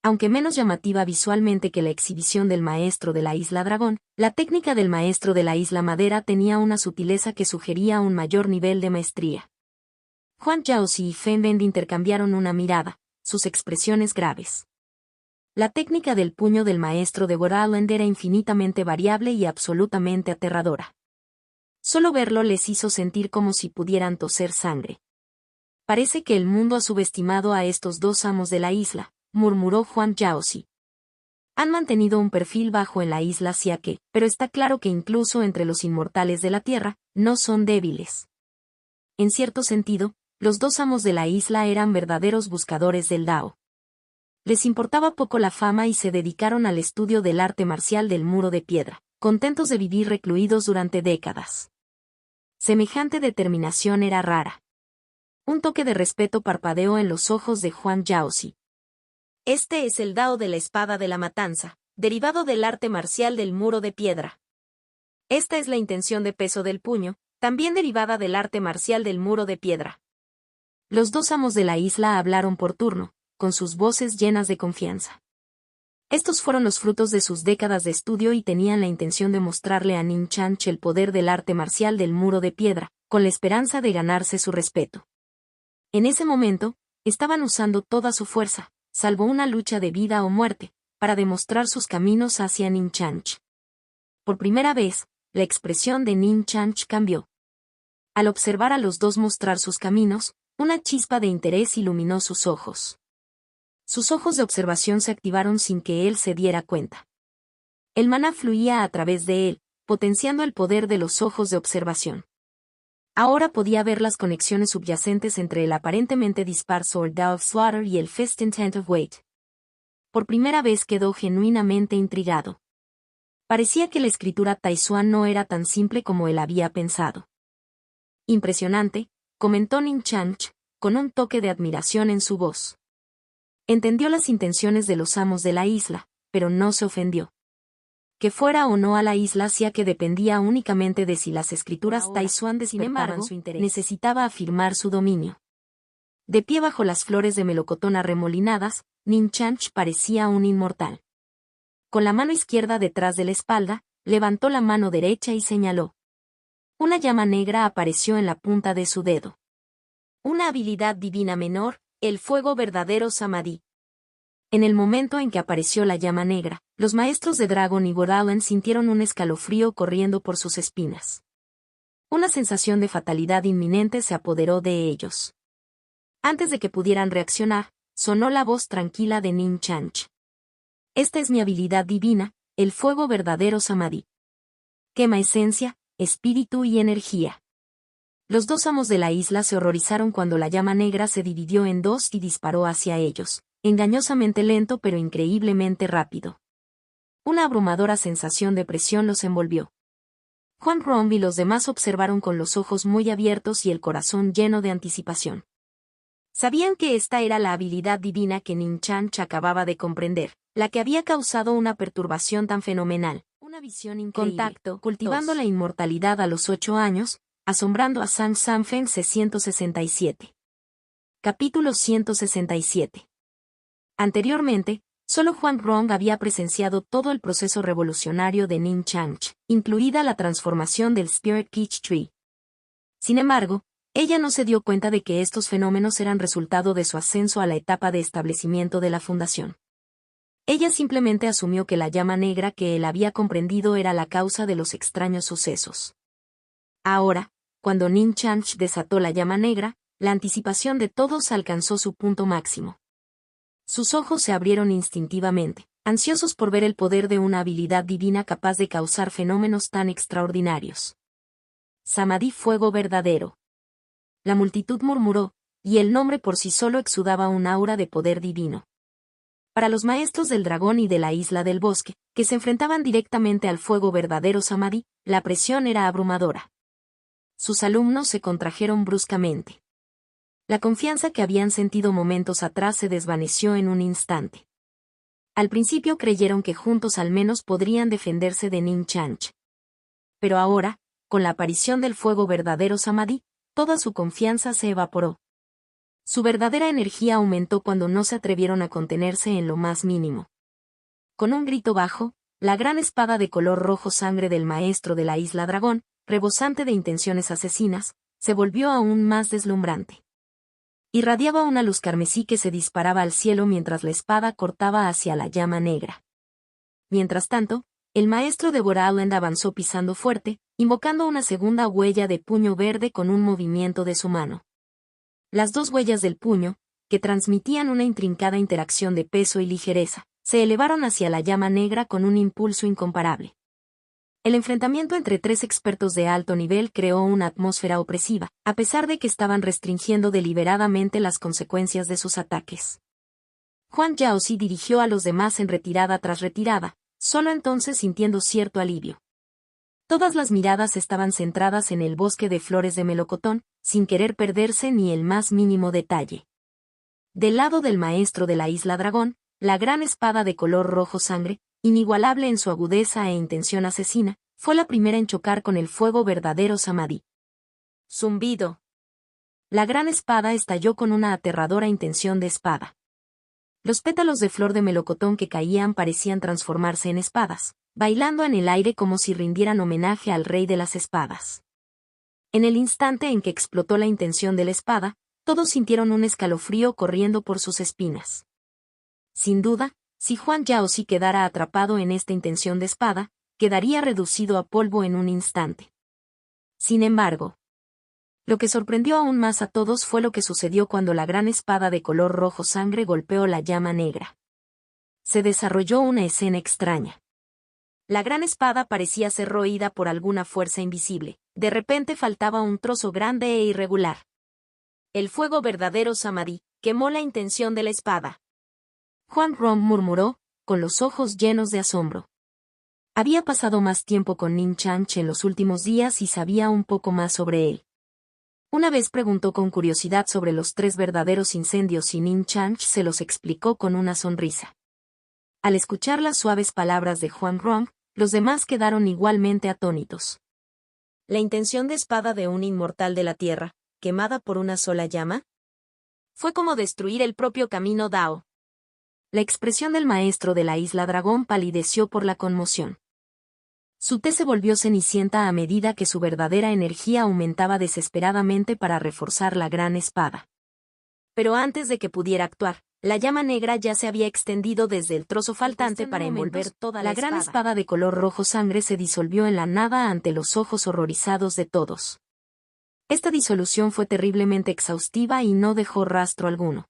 Aunque menos llamativa visualmente que la exhibición del maestro de la Isla Dragón, la técnica del maestro de la Isla Madera tenía una sutileza que sugería un mayor nivel de maestría. Huang Yaozi y Fen Bend intercambiaron una mirada, sus expresiones graves. La técnica del puño del maestro de Woodland era infinitamente variable y absolutamente aterradora. Solo verlo les hizo sentir como si pudieran toser sangre. Parece que el mundo ha subestimado a estos dos amos de la isla, murmuró Huang Yaozi. Han mantenido un perfil bajo en la isla Siake, pero está claro que incluso entre los inmortales de la tierra, no son débiles. En cierto sentido, los dos amos de la isla eran verdaderos buscadores del Dao. Les importaba poco la fama y se dedicaron al estudio del arte marcial del muro de piedra, contentos de vivir recluidos durante décadas. Semejante determinación era rara. Un toque de respeto parpadeó en los ojos de Huang Yaozi. Este es el Dao de la espada de la matanza, derivado del arte marcial del muro de piedra. Esta es la intención de peso del puño, también derivada del arte marcial del muro de piedra. Los dos amos de la isla hablaron por turno, con sus voces llenas de confianza. Estos fueron los frutos de sus décadas de estudio y tenían la intención de mostrarle a Ning Chanch el poder del arte marcial del muro de piedra, con la esperanza de ganarse su respeto. En ese momento, estaban usando toda su fuerza, salvo una lucha de vida o muerte, para demostrar sus caminos hacia Ning Chanch. Por primera vez, la expresión de Ning Chanch cambió. Al observar a los dos mostrar sus caminos, una chispa de interés iluminó sus ojos. Sus ojos de observación se activaron sin que él se diera cuenta. El maná fluía a través de él, potenciando el poder de los ojos de observación. Ahora podía ver las conexiones subyacentes entre el aparentemente dispar Sword Dao of Slaughter y el Fist Intent of Weight. Por primera vez quedó genuinamente intrigado. Parecía que la escritura Taishuan no era tan simple como él había pensado. Impresionante, comentó Ning Chanch, con un toque de admiración en su voz. Entendió las intenciones de los amos de la isla, pero no se ofendió. Que fuera o no a la isla Siake dependía únicamente de si las escrituras Taishuan despertaban su interés. Necesitaba afirmar su dominio. De pie bajo las flores de melocotón arremolinadas, Ning Chanch parecía un inmortal. Con la mano izquierda detrás de la espalda, levantó la mano derecha y señaló. Una llama negra apareció en la punta de su dedo. Una habilidad divina menor, el fuego verdadero Samadhi. En el momento en que apareció la llama negra, los maestros de Dragon y Woodland sintieron un escalofrío corriendo por sus espinas. Una sensación de fatalidad inminente se apoderó de ellos. Antes de que pudieran reaccionar, sonó la voz tranquila de Ning Chanch. Esta es mi habilidad divina, el fuego verdadero Samadhi. Quema esencia, espíritu y energía. Los dos amos de la isla se horrorizaron cuando la llama negra se dividió en dos y disparó hacia ellos, engañosamente lento pero increíblemente rápido. Una abrumadora sensación de presión los envolvió. Huang Rong y los demás observaron con los ojos muy abiertos y el corazón lleno de anticipación. Sabían que esta era la habilidad divina que Ning Chanch acababa de comprender, la que había causado una perturbación tan fenomenal. Una visión increíble. Contacto, cultivando la inmortalidad a los 8 años, asombrando a Sang Sanfen 167. Capítulo 167. Anteriormente, solo Huang Rong había presenciado todo el proceso revolucionario de Ning Chanch, incluida la transformación del Spirit Peach Tree. Sin embargo, ella no se dio cuenta de que estos fenómenos eran resultado de su ascenso a la etapa de establecimiento de la fundación. Ella simplemente asumió que la llama negra que él había comprendido era la causa de los extraños sucesos. Ahora, cuando Ning Chanch desató la llama negra, la anticipación de todos alcanzó su punto máximo. Sus ojos se abrieron instintivamente, ansiosos por ver el poder de una habilidad divina capaz de causar fenómenos tan extraordinarios. Samadhi, fuego verdadero. La multitud murmuró, y el nombre por sí solo exudaba un aura de poder divino. Para los maestros del dragón y de la isla del bosque, que se enfrentaban directamente al fuego verdadero Samadhi, la presión era abrumadora. Sus alumnos se contrajeron bruscamente. La confianza que habían sentido momentos atrás se desvaneció en un instante. Al principio creyeron que juntos al menos podrían defenderse de Ning Chanch. Pero ahora, con la aparición del fuego verdadero Samadhi, toda su confianza se evaporó. Su verdadera energía aumentó cuando no se atrevieron a contenerse en lo más mínimo. Con un grito bajo, la gran espada de color rojo sangre del maestro de la Isla Dragón, rebosante de intenciones asesinas, se volvió aún más deslumbrante. Irradiaba una luz carmesí que se disparaba al cielo mientras la espada cortaba hacia la llama negra. Mientras tanto, el maestro de Boraland avanzó pisando fuerte, invocando una segunda huella de puño verde con un movimiento de su mano. Las dos huellas del puño, que transmitían una intrincada interacción de peso y ligereza, se elevaron hacia la llama negra con un impulso incomparable. El enfrentamiento entre tres expertos de alto nivel creó una atmósfera opresiva, a pesar de que estaban restringiendo deliberadamente las consecuencias de sus ataques. Huang Yaozi dirigió a los demás en retirada tras retirada, solo entonces sintiendo cierto alivio. Todas las miradas estaban centradas en el bosque de flores de melocotón, sin querer perderse ni el más mínimo detalle. Del lado del maestro de la Isla Dragón, la gran espada de color rojo sangre, inigualable en su agudeza e intención asesina, fue la primera en chocar con el fuego verdadero Samadhi. Zumbido. La gran espada estalló con una aterradora intención de espada. Los pétalos de flor de melocotón que caían parecían transformarse en espadas, bailando en el aire como si rindieran homenaje al rey de las espadas. En el instante en que explotó la intención de la espada, todos sintieron un escalofrío corriendo por sus espinas. Sin duda, si Huang Yaozi quedara atrapado en esta intención de espada, quedaría reducido a polvo en un instante. Sin embargo, lo que sorprendió aún más a todos fue lo que sucedió cuando la gran espada de color rojo sangre golpeó la llama negra. Se desarrolló una escena extraña. La gran espada parecía ser roída por alguna fuerza invisible. De repente faltaba un trozo grande e irregular. El fuego verdadero Samadhi quemó la intención de la espada. Huang Rom murmuró, con los ojos llenos de asombro. Había pasado más tiempo con Ning Chanch en los últimos días y sabía un poco más sobre él. Una vez preguntó con curiosidad sobre los 3 verdaderos incendios y Ning Chanch se los explicó con una sonrisa. Al escuchar las suaves palabras de Huang Rom, los demás quedaron igualmente atónitos. ¿La intención de espada de un inmortal de la tierra, quemada por una sola llama? Fue como destruir el propio camino Dao. La expresión del maestro de la Isla Dragón palideció por la conmoción. Su tez se volvió cenicienta a medida que su verdadera energía aumentaba desesperadamente para reforzar la gran espada. Pero antes de que pudiera actuar, la llama negra ya se había extendido desde el trozo faltante para envolver toda la gran espada de color rojo sangre se disolvió en la nada ante los ojos horrorizados de todos. Esta disolución fue terriblemente exhaustiva y no dejó rastro alguno.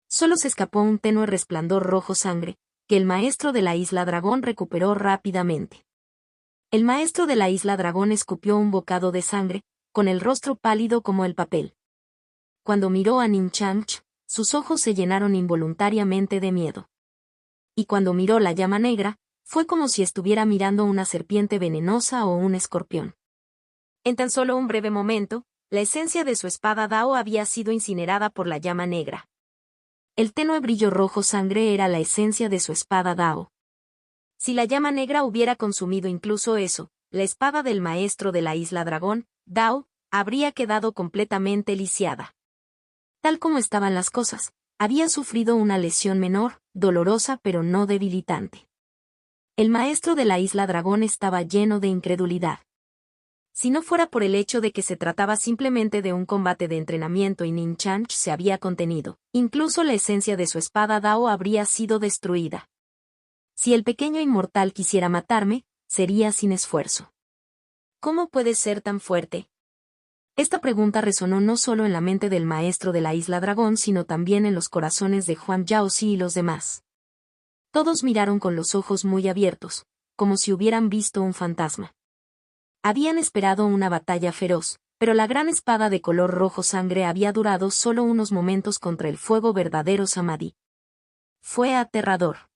Solo se escapó un tenue resplandor rojo sangre, que el maestro de la Isla Dragón recuperó rápidamente. El maestro de la Isla Dragón escupió un bocado de sangre, con el rostro pálido como el papel. Cuando miró a Ning Chanch, sus ojos se llenaron involuntariamente de miedo. Y cuando miró la llama negra, fue como si estuviera mirando una serpiente venenosa o un escorpión. En tan solo un breve momento, la esencia de su espada Dao había sido incinerada por la llama negra. El tenue brillo rojo sangre era la esencia de su espada Dao. Si la llama negra hubiera consumido incluso eso, la espada del maestro de la Isla Dragón, Dao, habría quedado completamente lisiada. Tal como estaban las cosas, había sufrido una lesión menor, dolorosa pero no debilitante. El maestro de la Isla Dragón estaba lleno de incredulidad. Si no fuera por el hecho de que se trataba simplemente de un combate de entrenamiento y Ning Chanch se había contenido, incluso la esencia de su espada Dao habría sido destruida. Si el pequeño inmortal quisiera matarme, sería sin esfuerzo. ¿Cómo puede ser tan fuerte? Esta pregunta resonó no solo en la mente del maestro de la Isla Dragón sino también en los corazones de Huang Yaozi y los demás. Todos miraron con los ojos muy abiertos, como si hubieran visto un fantasma. Habían esperado una batalla feroz, pero la gran espada de color rojo sangre había durado solo unos momentos contra el fuego verdadero Samadhi. Fue aterrador.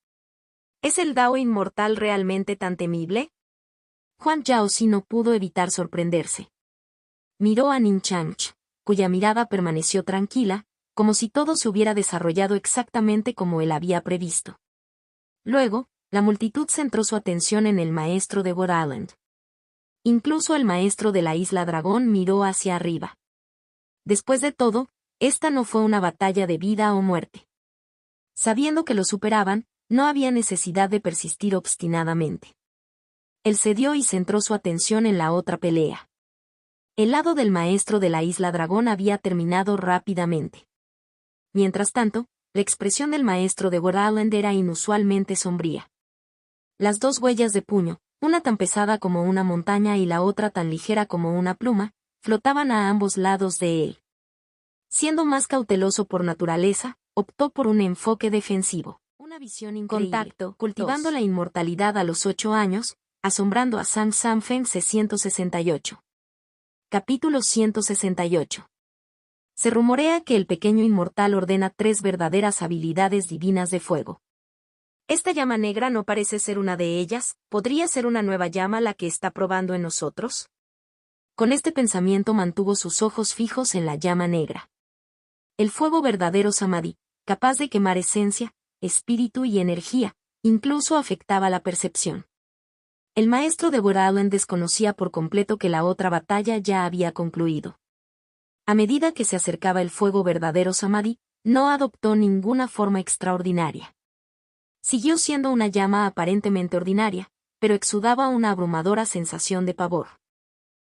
¿Es el Dao inmortal realmente tan temible? Huang Yaozi no pudo evitar sorprenderse. Miró a Ning Chanch, cuya mirada permaneció tranquila, como si todo se hubiera desarrollado exactamente como él había previsto. Luego, la multitud centró su atención en el maestro de God Island. Incluso el maestro de la Isla Dragón miró hacia arriba. Después de todo, esta no fue una batalla de vida o muerte. Sabiendo que lo superaban, no había necesidad de persistir obstinadamente. Él cedió y centró su atención en la otra pelea. El lado del maestro de la Isla Dragón había terminado rápidamente. Mientras tanto, la expresión del maestro de God Island era inusualmente sombría. Las dos huellas de puño, una tan pesada como una montaña y la otra tan ligera como una pluma, flotaban a ambos lados de él. Siendo más cauteloso por naturaleza, optó por un enfoque defensivo. Una visión increíble. Contacto, cultivando la inmortalidad a los 8 años, asombrando a Sang Sanfen 168. Capítulo 168. Se rumorea que el pequeño inmortal ordena 3 verdaderas habilidades divinas de fuego. Esta llama negra no parece ser una de ellas, ¿podría ser una nueva llama la que está probando en nosotros? Con este pensamiento mantuvo sus ojos fijos en la llama negra. El fuego verdadero Samadhi, capaz de quemar esencia, espíritu y energía, incluso afectaba la percepción. El maestro de God Island desconocía por completo que la otra batalla ya había concluido. A medida que se acercaba el fuego verdadero Samadhi, no adoptó ninguna forma extraordinaria. Siguió siendo una llama aparentemente ordinaria, pero exudaba una abrumadora sensación de pavor.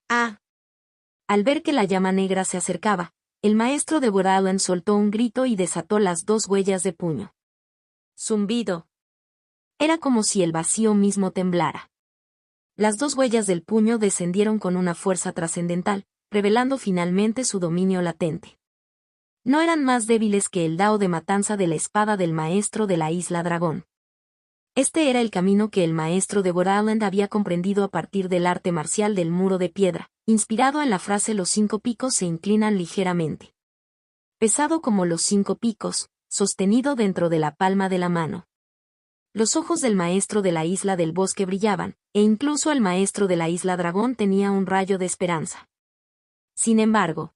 Al ver que la llama negra se acercaba, el maestro de God Island soltó un grito y desató las 2 huellas de puño. Zumbido. Era como si el vacío mismo temblara. Las 2 huellas del puño descendieron con una fuerza trascendental, revelando finalmente su dominio latente. No eran más débiles que el dao de matanza de la espada del maestro de la Isla Dragón. Este era el camino que el maestro de God Island había comprendido a partir del arte marcial del muro de piedra, inspirado en la frase los 5 picos se inclinan ligeramente. Pesado como los 5 picos, sostenido dentro de la palma de la mano. Los ojos del maestro de la Isla del Bosque brillaban, e incluso el maestro de la Isla Dragón tenía un rayo de esperanza. Sin embargo,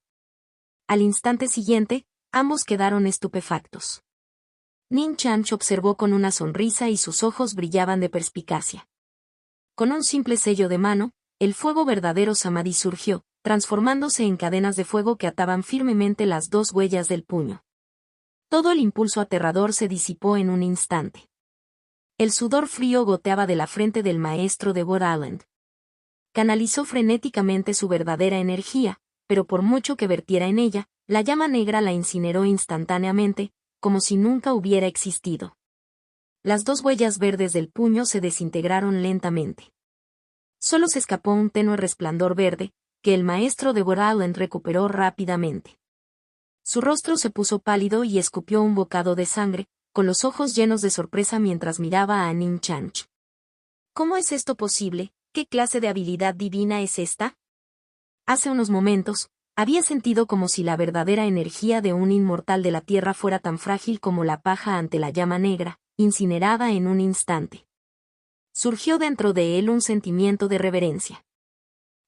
al instante siguiente, ambos quedaron estupefactos. Ning Chanch observó con una sonrisa y sus ojos brillaban de perspicacia. Con un simple sello de mano, el fuego verdadero Samadhi surgió, transformándose en cadenas de fuego que ataban firmemente las 2 huellas del puño. Todo el impulso aterrador se disipó en un instante. El sudor frío goteaba de la frente del maestro de God Island. Canalizó frenéticamente su verdadera energía, pero por mucho que vertiera en ella, la llama negra la incineró instantáneamente, como si nunca hubiera existido. Las 2 huellas verdes del puño se desintegraron lentamente. Solo se escapó un tenue resplandor verde, que el maestro de God Island recuperó rápidamente. Su rostro se puso pálido y escupió un bocado de sangre, con los ojos llenos de sorpresa mientras miraba a Ning Chanch. ¿Cómo es esto posible? ¿Qué clase de habilidad divina es esta? Hace unos momentos, había sentido como si la verdadera energía de un inmortal de la tierra fuera tan frágil como la paja ante la llama negra, incinerada en un instante. Surgió dentro de él un sentimiento de reverencia.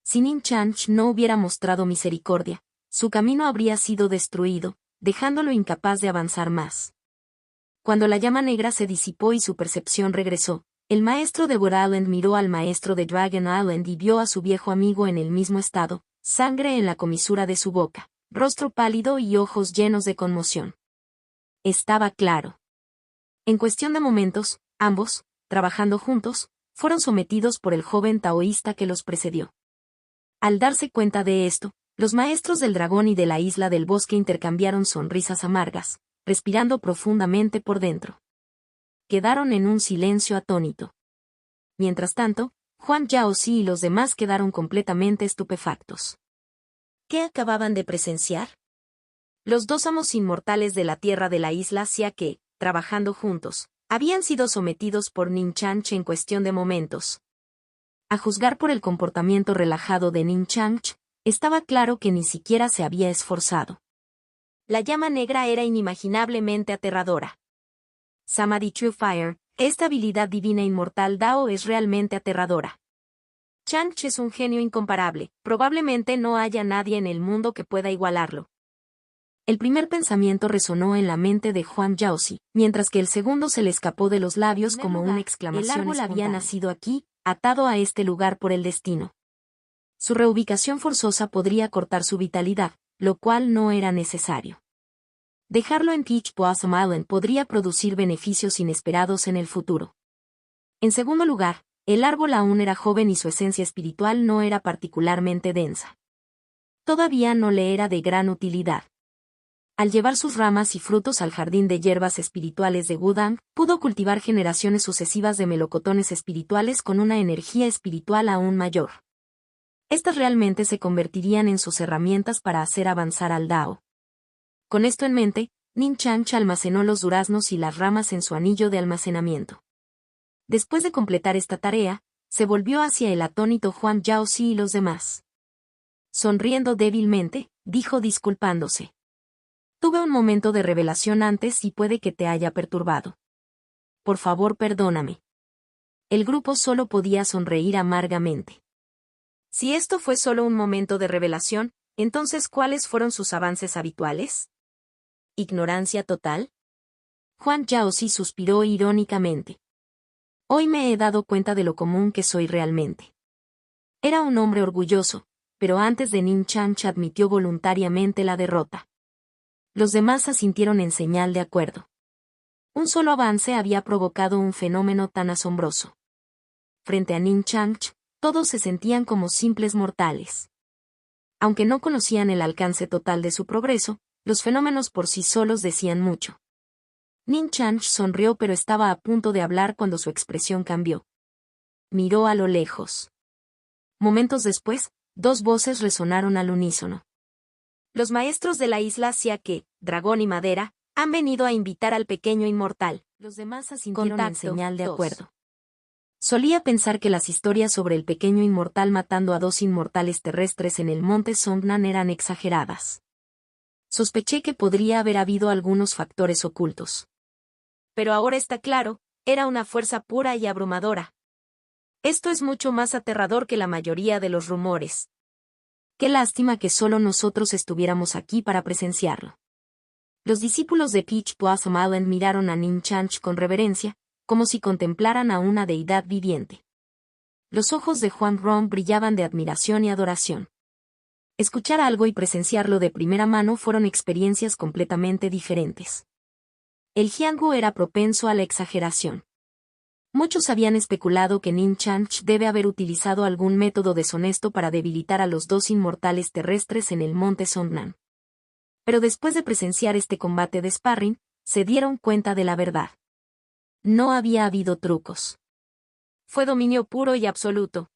Si Ning Chanch no hubiera mostrado misericordia, su camino habría sido destruido, dejándolo incapaz de avanzar más. Cuando la llama negra se disipó y su percepción regresó, el maestro de God Island miró al maestro de Dragon Island y vio a su viejo amigo en el mismo estado, sangre en la comisura de su boca, rostro pálido y ojos llenos de conmoción. Estaba claro. En cuestión de momentos, ambos, trabajando juntos, fueron sometidos por el joven taoísta que los precedió. Al darse cuenta de esto, los maestros del dragón y de la Isla del Bosque intercambiaron sonrisas amargas, respirando profundamente por dentro. Quedaron en un silencio atónito. Mientras tanto, Huang Yaozi y los demás quedaron completamente estupefactos. ¿Qué acababan de presenciar? Los 2 amos inmortales de la tierra de la isla Xia que, trabajando juntos, habían sido sometidos por Ning Chanch en cuestión de momentos. A juzgar por el comportamiento relajado de Ning Chanch, estaba claro que ni siquiera se había esforzado. La llama negra era inimaginablemente aterradora. Samadhi True Fire, esta habilidad divina inmortal Dao es realmente aterradora. Chanch es un genio incomparable, probablemente no haya nadie en el mundo que pueda igualarlo. El primer pensamiento resonó en la mente de Huang Yaozi, mientras que el segundo se le escapó de los labios como una exclamación. El árbol había nacido aquí, atado a este lugar por el destino. Su reubicación forzosa podría cortar su vitalidad, lo cual no era necesario. Dejarlo en Peach Blossom Island podría producir beneficios inesperados en el futuro. En segundo lugar, el árbol aún era joven y su esencia espiritual no era particularmente densa. Todavía no le era de gran utilidad. Al llevar sus ramas y frutos al jardín de hierbas espirituales de Wudang, pudo cultivar generaciones sucesivas de melocotones espirituales con una energía espiritual aún mayor. Estas realmente se convertirían en sus herramientas para hacer avanzar al Dao. Con esto en mente, Ning Chanch almacenó los duraznos y las ramas en su anillo de almacenamiento. Después de completar esta tarea, se volvió hacia el atónito Huang Yaozi y los demás. Sonriendo débilmente, dijo disculpándose. Tuve un momento de revelación antes y puede que te haya perturbado. Por favor, perdóname. El grupo solo podía sonreír amargamente. Si esto fue solo un momento de revelación, entonces ¿cuáles fueron sus avances habituales? ¿Ignorancia total? Huang Yaozi suspiró irónicamente. Hoy me he dado cuenta de lo común que soy realmente. Era un hombre orgulloso, pero antes de Ning Chanch admitió voluntariamente la derrota. Los demás asintieron en señal de acuerdo. Un solo avance había provocado un fenómeno tan asombroso. Frente a Ning Chanch, todos se sentían como simples mortales. Aunque no conocían el alcance total de su progreso, los fenómenos por sí solos decían mucho. Ning Chanch sonrió pero estaba a punto de hablar cuando su expresión cambió. Miró a lo lejos. Momentos después, dos voces resonaron al unísono. Los maestros de la isla Siake, Dragón y Madera, han venido a invitar al pequeño inmortal. Los demás asintieron en señal de acuerdo. Solía pensar que las historias sobre el pequeño inmortal matando a dos inmortales terrestres en el monte Songnan eran exageradas. Sospeché que podría haber habido algunos factores ocultos. Pero ahora está claro, era una fuerza pura y abrumadora. Esto es mucho más aterrador que la mayoría de los rumores. Qué lástima que solo nosotros estuviéramos aquí para presenciarlo. Los discípulos de Peach Blossom Island miraron a Ning Chanch con reverencia, como si contemplaran a una deidad viviente. Los ojos de Huang Rong brillaban de admiración y adoración. Escuchar algo y presenciarlo de primera mano fueron experiencias completamente diferentes. El Jianghu era propenso a la exageración. Muchos habían especulado que Ning Chanch debe haber utilizado algún método deshonesto para debilitar a los dos inmortales terrestres en el monte Songnan. Pero después de presenciar este combate de sparring, se dieron cuenta de la verdad. No había habido trucos. Fue dominio puro y absoluto.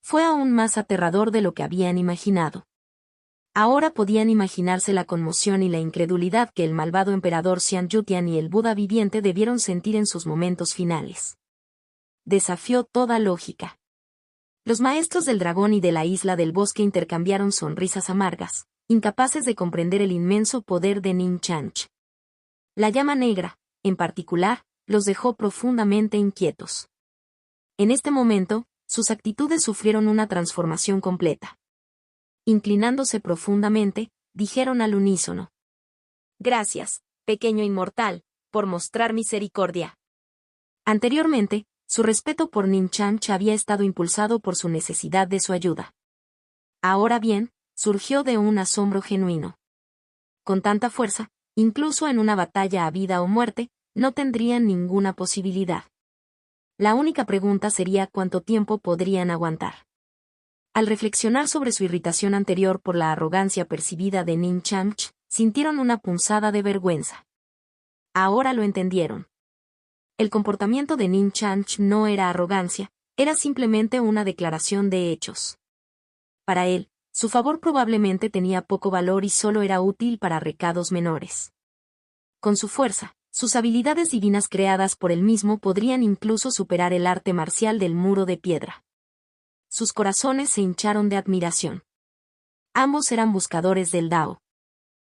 Fue aún más aterrador de lo que habían imaginado. Ahora podían imaginarse la conmoción y la incredulidad que el malvado emperador Xian Yutian y el Buda viviente debieron sentir en sus momentos finales. Desafió toda lógica. Los maestros del dragón y de la isla del bosque intercambiaron sonrisas amargas, incapaces de comprender el inmenso poder de Ning Chanch. La llama negra, en particular, los dejó profundamente inquietos. En este momento, sus actitudes sufrieron una transformación completa. Inclinándose profundamente, dijeron al unísono. Gracias, pequeño inmortal, por mostrar misericordia. Anteriormente, su respeto por Ning Chanch había estado impulsado por su necesidad de su ayuda. Ahora bien, surgió de un asombro genuino. Con tanta fuerza, incluso en una batalla a vida o muerte, no tendrían ninguna posibilidad. La única pregunta sería cuánto tiempo podrían aguantar. Al reflexionar sobre su irritación anterior por la arrogancia percibida de Ning Chanch, sintieron una punzada de vergüenza. Ahora lo entendieron. El comportamiento de Ning Chanch no era arrogancia, era simplemente una declaración de hechos. Para él, su favor probablemente tenía poco valor y solo era útil para recados menores. Con su fuerza, sus habilidades divinas creadas por él mismo podrían incluso superar el arte marcial del muro de piedra. Sus corazones se hincharon de admiración. Ambos eran buscadores del Dao.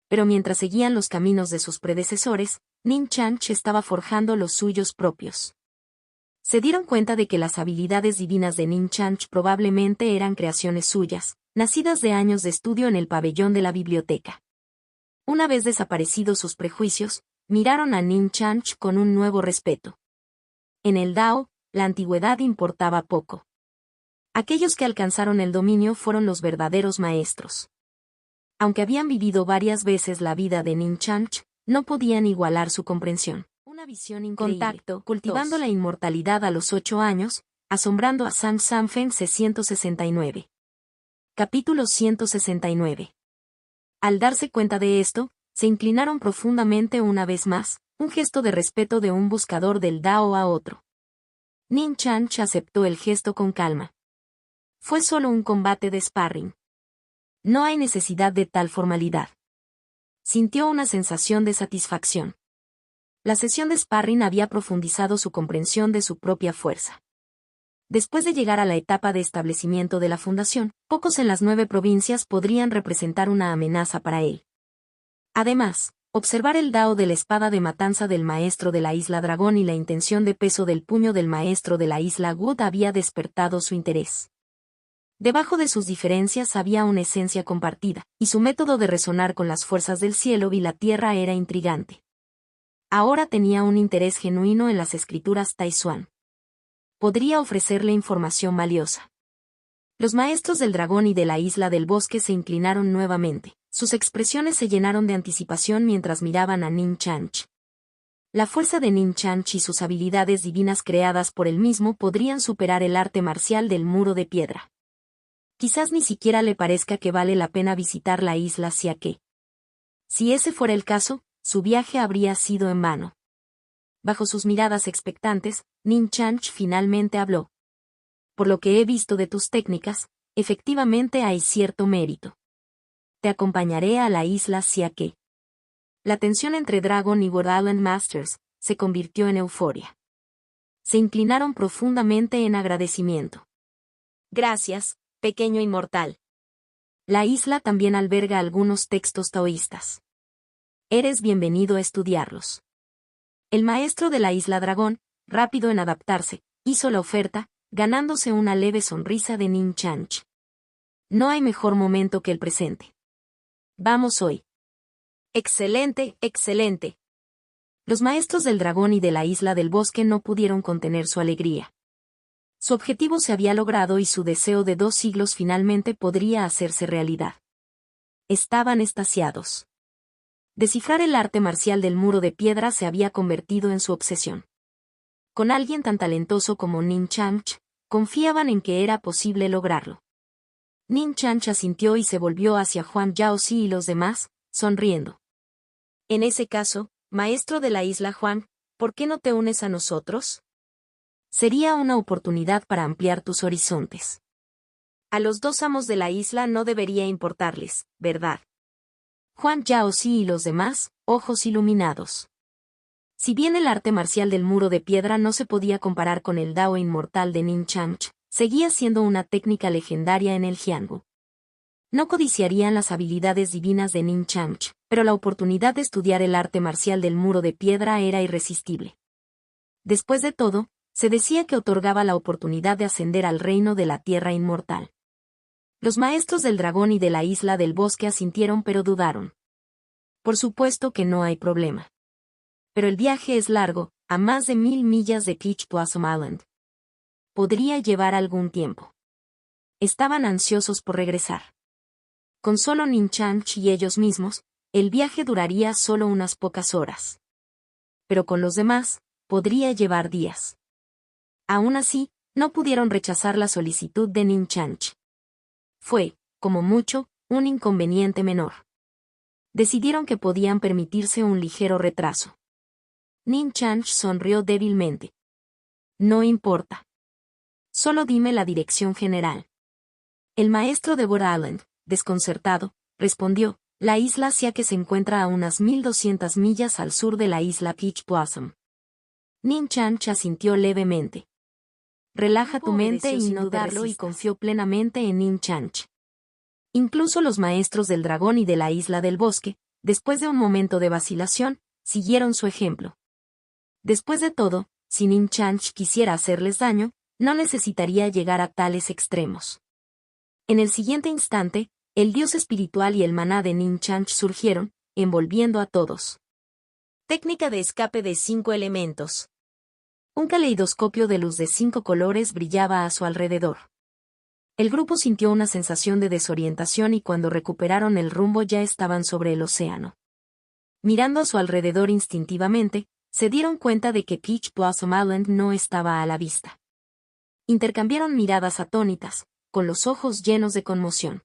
Pero mientras seguían los caminos de sus predecesores, Ning Chanch estaba forjando los suyos propios. Se dieron cuenta de que las habilidades divinas de Ning Chanch probablemente eran creaciones suyas, nacidas de años de estudio en el pabellón de la biblioteca. Una vez desaparecidos sus prejuicios, miraron a Nin Chanch con un nuevo respeto. En el Dao, la antigüedad importaba poco. Aquellos que alcanzaron el dominio fueron los verdaderos maestros. Aunque habían vivido varias veces la vida de Nin Chanch, no podían igualar su comprensión. Una visión increíble. Contacto, cultivando la inmortalidad a los 8 años, asombrando a San Sanfen 169. Capítulo 169. Al darse cuenta de esto, se inclinaron profundamente una vez más, un gesto de respeto de un buscador del Dao a otro. Nin Chanch aceptó el gesto con calma. Fue solo un combate de sparring. No hay necesidad de tal formalidad. Sintió una sensación de satisfacción. La sesión de sparring había profundizado su comprensión de su propia fuerza. Después de llegar a la etapa de establecimiento de la fundación, pocos en las 9 provincias podrían representar una amenaza para él. Además, observar el Dao de la espada de matanza del maestro de la isla Dragón y la intención de peso del puño del maestro de la isla Wood había despertado su interés. Debajo de sus diferencias había una esencia compartida, y su método de resonar con las fuerzas del cielo y la tierra era intrigante. Ahora tenía un interés genuino en las escrituras Taizuan. Podría ofrecerle información valiosa. Los maestros del dragón y de la isla del bosque se inclinaron nuevamente. Sus expresiones se llenaron de anticipación mientras miraban a Nin Chanch. La fuerza de Nin Chanch y sus habilidades divinas creadas por él mismo podrían superar el arte marcial del muro de piedra. Quizás ni siquiera le parezca que vale la pena visitar la isla Siake. Si ese fuera el caso, su viaje habría sido en vano. Bajo sus miradas expectantes, Nin Chanch finalmente habló. Por lo que he visto de tus técnicas, efectivamente hay cierto mérito. Te acompañaré a la isla Siake. La tensión entre Dragon y World Island Masters se convirtió en euforia. Se inclinaron profundamente en agradecimiento. Gracias, pequeño inmortal. La isla también alberga algunos textos taoístas. Eres bienvenido a estudiarlos. El maestro de la isla Dragón, rápido en adaptarse, hizo la oferta, ganándose una leve sonrisa de Nin Chanch. No hay mejor momento que el presente. Vamos hoy. Excelente, excelente. Los maestros del dragón y de la isla del bosque no pudieron contener su alegría. Su objetivo se había logrado y su deseo de 2 siglos finalmente podría hacerse realidad. Estaban extasiados. Descifrar el arte marcial del muro de piedra se había convertido en su obsesión. Con alguien tan talentoso como Nin Chanch, confiaban en que era posible lograrlo. Nin Chanch asintió y se volvió hacia Huang Yaozi y los demás, sonriendo. En ese caso, maestro de la isla Huang, ¿por qué no te unes a nosotros? Sería una oportunidad para ampliar tus horizontes. A los 2 amos de la isla no debería importarles, ¿verdad? Huang Yaozi y los demás, ojos iluminados. Si bien el arte marcial del muro de piedra no se podía comparar con el Dao inmortal de Nin Chanch, seguía siendo una técnica legendaria en el Jianghu. No codiciarían las habilidades divinas de Nin Chanch, pero la oportunidad de estudiar el arte marcial del muro de piedra era irresistible. Después de todo, se decía que otorgaba la oportunidad de ascender al reino de la tierra inmortal. Los maestros del dragón y de la isla del bosque asintieron pero dudaron. Por supuesto que no hay problema. Pero el viaje es largo, a más de 1000 millas de Peach Blossom Island. Podría llevar algún tiempo. Estaban ansiosos por regresar. Con solo Nin Chanch y ellos mismos, el viaje duraría solo unas pocas horas. Pero con los demás, podría llevar días. Aún así, no pudieron rechazar la solicitud de Nin Chanch. Fue, como mucho, un inconveniente menor. Decidieron que podían permitirse un ligero retraso. Nin Chanch sonrió débilmente. No importa. Solo dime la dirección general. El maestro de World Island, desconcertado, respondió, la isla Siake se encuentra a unas 1200 millas al sur de la isla Peach Blossom. Nin Chanch asintió levemente. Relaja tu mente y no dudarlo y confió plenamente en Nin Chanch. Incluso los maestros del dragón y de la isla del bosque, después de un momento de vacilación, siguieron su ejemplo. Después de todo, si Nin Chanch quisiera hacerles daño, no necesitaría llegar a tales extremos. En el siguiente instante, el dios espiritual y el maná de Nin Chanch surgieron, envolviendo a todos. Técnica de escape de 5 elementos. Un caleidoscopio de luz de 5 colores brillaba a su alrededor. El grupo sintió una sensación de desorientación y cuando recuperaron el rumbo ya estaban sobre el océano. Mirando a su alrededor instintivamente, se dieron cuenta de que Peach Blossom Island no estaba a la vista. Intercambiaron miradas atónitas, con los ojos llenos de conmoción.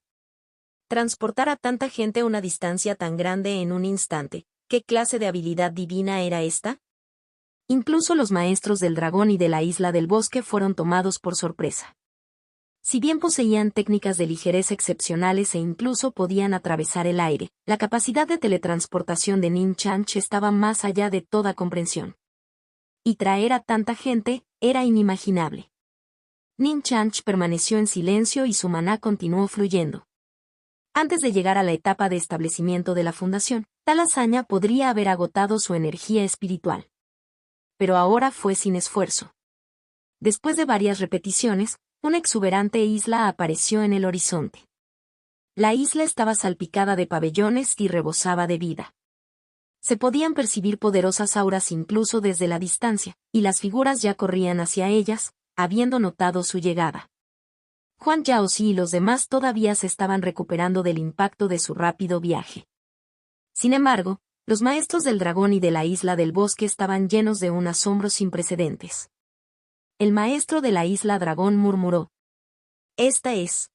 Transportar a tanta gente a una distancia tan grande en un instante, ¿qué clase de habilidad divina era esta? Incluso los maestros del dragón y de la isla del bosque fueron tomados por sorpresa. Si bien poseían técnicas de ligereza excepcionales e incluso podían atravesar el aire, la capacidad de teletransportación de Nin Chanch estaba más allá de toda comprensión. Y traer a tanta gente era inimaginable. Nin Chanch permaneció en silencio y su maná continuó fluyendo. Antes de llegar a la etapa de establecimiento de la fundación, tal hazaña podría haber agotado su energía espiritual. Pero ahora fue sin esfuerzo. Después de varias repeticiones, una exuberante isla apareció en el horizonte. La isla estaba salpicada de pabellones y rebosaba de vida. Se podían percibir poderosas auras incluso desde la distancia, y las figuras ya corrían hacia ellas, habiendo notado su llegada. Huang Yaozi y los demás todavía se estaban recuperando del impacto de su rápido viaje. Sin embargo, los maestros del dragón y de la isla del bosque estaban llenos de un asombro sin precedentes. El maestro de la isla dragón murmuró: «Esta es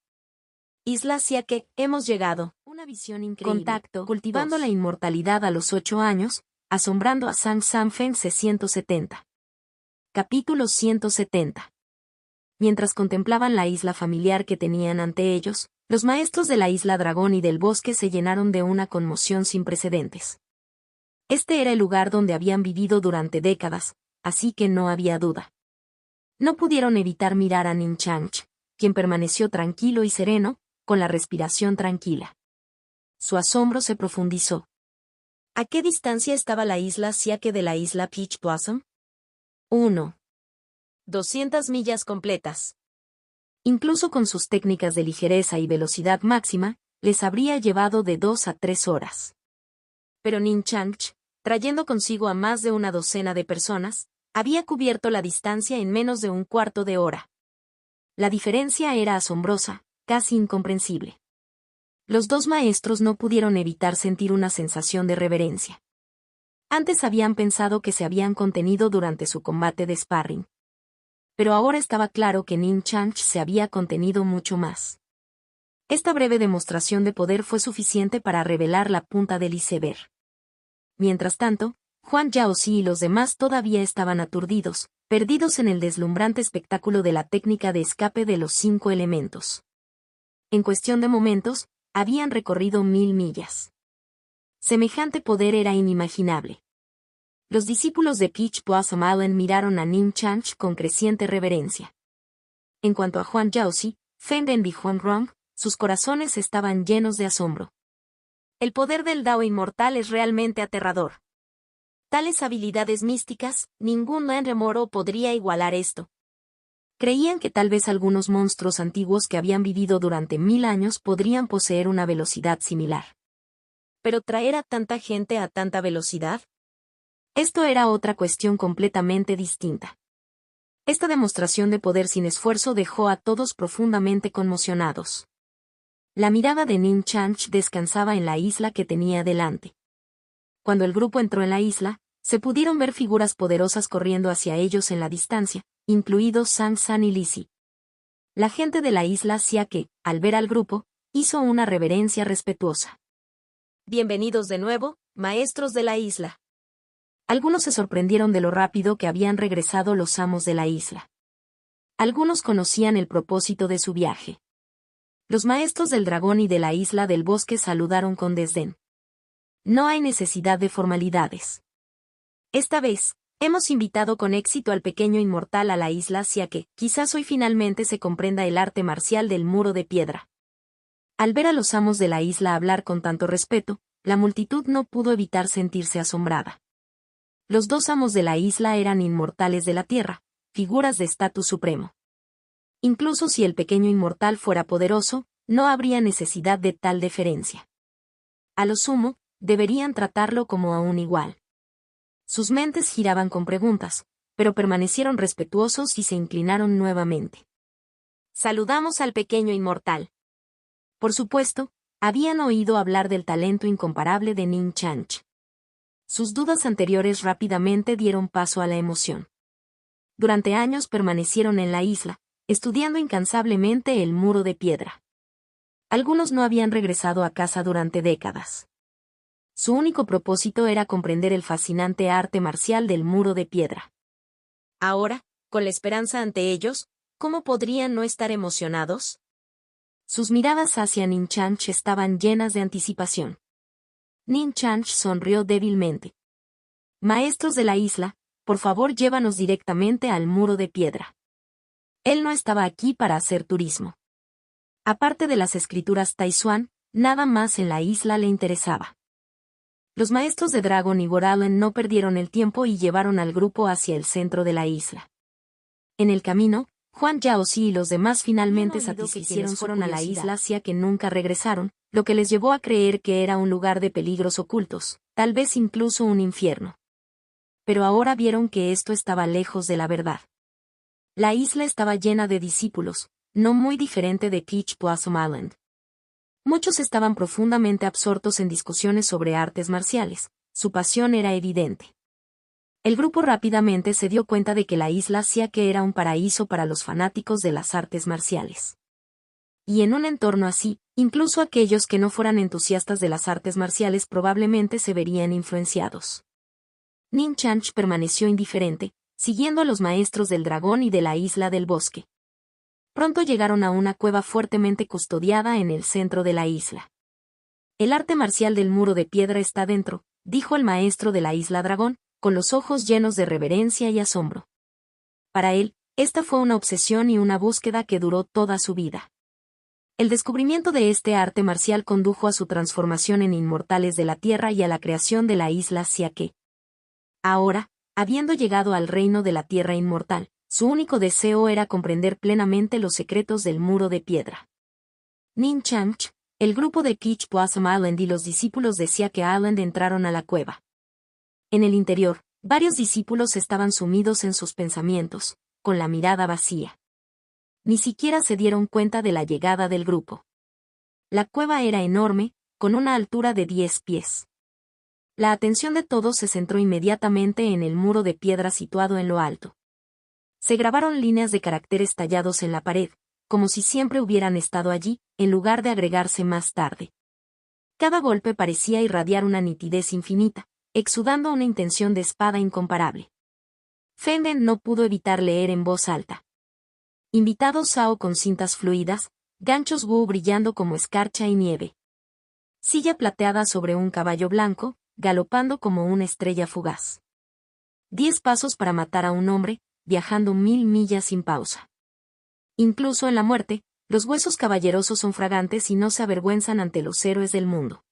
Isla Siake, hemos llegado». Una visión increíble. Contacto, cultivando la inmortalidad a los 8 años, asombrando a Sang Sanfen C170. Capítulo 170. Mientras contemplaban la isla familiar que tenían ante ellos, los maestros de la isla dragón y del bosque se llenaron de una conmoción sin precedentes. Este era el lugar donde habían vivido durante décadas, así que no había duda. No pudieron evitar mirar a Nin Chanch, quien permaneció tranquilo y sereno, con la respiración tranquila. Su asombro se profundizó. ¿A qué distancia estaba la isla Siake de la isla Peach Blossom? 1. 200 millas completas. Incluso con sus técnicas de ligereza y velocidad máxima, les habría llevado de 2 a 3 horas. Pero Nin Chanch, trayendo consigo a más de una docena de personas, había cubierto la distancia en menos de un cuarto de hora. La diferencia era asombrosa, casi incomprensible. Los dos maestros no pudieron evitar sentir una sensación de reverencia. Antes habían pensado que se habían contenido durante su combate de sparring. Pero ahora estaba claro que Nin Chanch se había contenido mucho más. Esta breve demostración de poder fue suficiente para revelar la punta del iceberg. Mientras tanto, Huang Yaozi y los demás todavía estaban aturdidos, perdidos en el deslumbrante espectáculo de la técnica de escape de los 5 elementos. En cuestión de momentos, habían recorrido 1000 millas. Semejante poder era inimaginable. Los discípulos de Peach Blossom Island miraron a Nin Chanch con creciente reverencia. En cuanto a Huang Yaozi, Feng Den y Huang Rong, sus corazones estaban llenos de asombro. El poder del Dao inmortal es realmente aterrador. Tales habilidades místicas, ningún Lanremoro podría igualar esto. Creían que tal vez algunos monstruos antiguos que habían vivido durante 1000 años podrían poseer una velocidad similar. ¿Pero traer a tanta gente a tanta velocidad? Esto era otra cuestión completamente distinta. Esta demostración de poder sin esfuerzo dejó a todos profundamente conmocionados. La mirada de Nin Chanch descansaba en la isla que tenía delante. Cuando el grupo entró en la isla, se pudieron ver figuras poderosas corriendo hacia ellos en la distancia, incluidos Sang San y Lisi. La gente de la isla Siake, al ver al grupo, hizo una reverencia respetuosa. Bienvenidos de nuevo, maestros de la isla. Algunos se sorprendieron de lo rápido que habían regresado los amos de la isla. Algunos conocían el propósito de su viaje. Los maestros del dragón y de la isla del bosque saludaron con desdén. No hay necesidad de formalidades. Esta vez, hemos invitado con éxito al pequeño inmortal a la isla Siake, quizás hoy finalmente se comprenda el arte marcial del muro de piedra. Al ver a los amos de la isla hablar con tanto respeto, la multitud no pudo evitar sentirse asombrada. Los dos amos de la isla eran inmortales de la tierra, figuras de estatus supremo. Incluso si el pequeño inmortal fuera poderoso, no habría necesidad de tal deferencia. A lo sumo, deberían tratarlo como a un igual. Sus mentes giraban con preguntas, pero permanecieron respetuosos y se inclinaron nuevamente. Saludamos al pequeño inmortal. Por supuesto, habían oído hablar del talento incomparable de Ning Chanch. Sus dudas anteriores rápidamente dieron paso a la emoción. Durante años permanecieron en la isla, estudiando incansablemente el muro de piedra. Algunos no habían regresado a casa durante décadas. Su único propósito era comprender el fascinante arte marcial del muro de piedra. Ahora, con la esperanza ante ellos, ¿cómo podrían no estar emocionados? Sus miradas hacia Ning Chanch estaban llenas de anticipación. Ning Chanch sonrió débilmente. Maestros de la isla, por favor llévanos directamente al muro de piedra. Él no estaba aquí para hacer turismo. Aparte de las escrituras Taishuan, nada más en la isla le interesaba. Los maestros de Dragon y Goralen no perdieron el tiempo y llevaron al grupo hacia el centro de la isla. En el camino, Huang Yaozi y los demás finalmente satisfacieron fueron a la isla hacia que nunca regresaron, lo que les llevó a creer que era un lugar de peligros ocultos, tal vez incluso un infierno. Pero ahora vieron que esto estaba lejos de la verdad. La isla estaba llena de discípulos, no muy diferente de Peach Blossom Island. Muchos estaban profundamente absortos en discusiones sobre artes marciales, su pasión era evidente. El grupo rápidamente se dio cuenta de que la isla Siake era un paraíso para los fanáticos de las artes marciales. Y en un entorno así, incluso aquellos que no fueran entusiastas de las artes marciales probablemente se verían influenciados. Ning Chanch permaneció indiferente, siguiendo a los maestros del dragón y de la isla del bosque. Pronto llegaron a una cueva fuertemente custodiada en el centro de la isla. El arte marcial del muro de piedra está dentro, dijo el maestro de la isla dragón, con los ojos llenos de reverencia y asombro. Para él, esta fue una obsesión y una búsqueda que duró toda su vida. El descubrimiento de este arte marcial condujo a su transformación en inmortales de la tierra y a la creación de la isla Siake. Ahora, habiendo llegado al reino de la tierra inmortal, su único deseo era comprender plenamente los secretos del muro de piedra. Ning Chanch, el grupo de Peach Blossom Island y los discípulos de Siake Island entraron a la cueva. En el interior, varios discípulos estaban sumidos en sus pensamientos, con la mirada vacía. Ni siquiera se dieron cuenta de la llegada del grupo. La cueva era enorme, con una altura de 10 pies. La atención de todos se centró inmediatamente en el muro de piedra situado en lo alto. Se grabaron líneas de caracteres tallados en la pared, como si siempre hubieran estado allí, en lugar de agregarse más tarde. Cada golpe parecía irradiar una nitidez infinita, exudando una intención de espada incomparable. Fenden no pudo evitar leer en voz alta. Invitado Sao con cintas fluidas, ganchos Wu brillando como escarcha y nieve. Silla plateada sobre un caballo blanco, galopando como una estrella fugaz. 10 pasos para matar a un hombre, viajando 1000 millas sin pausa. Incluso en la muerte, los huesos caballerosos son fragantes y no se avergüenzan ante los héroes del mundo.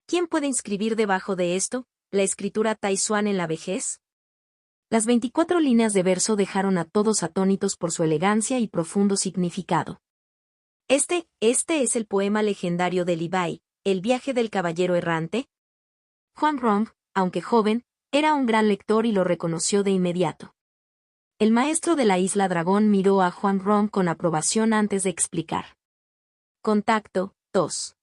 ¿Quién puede inscribir debajo de esto la escritura Taishuan en la vejez? Las 24 líneas de verso dejaron a todos atónitos por su elegancia y profundo significado. Este es el poema legendario de Levi, El viaje del caballero errante. Huang Rong, aunque joven, era un gran lector y lo reconoció de inmediato. El maestro de la isla Dragón miró a Huang Rong con aprobación antes de explicar. Contacto, 2.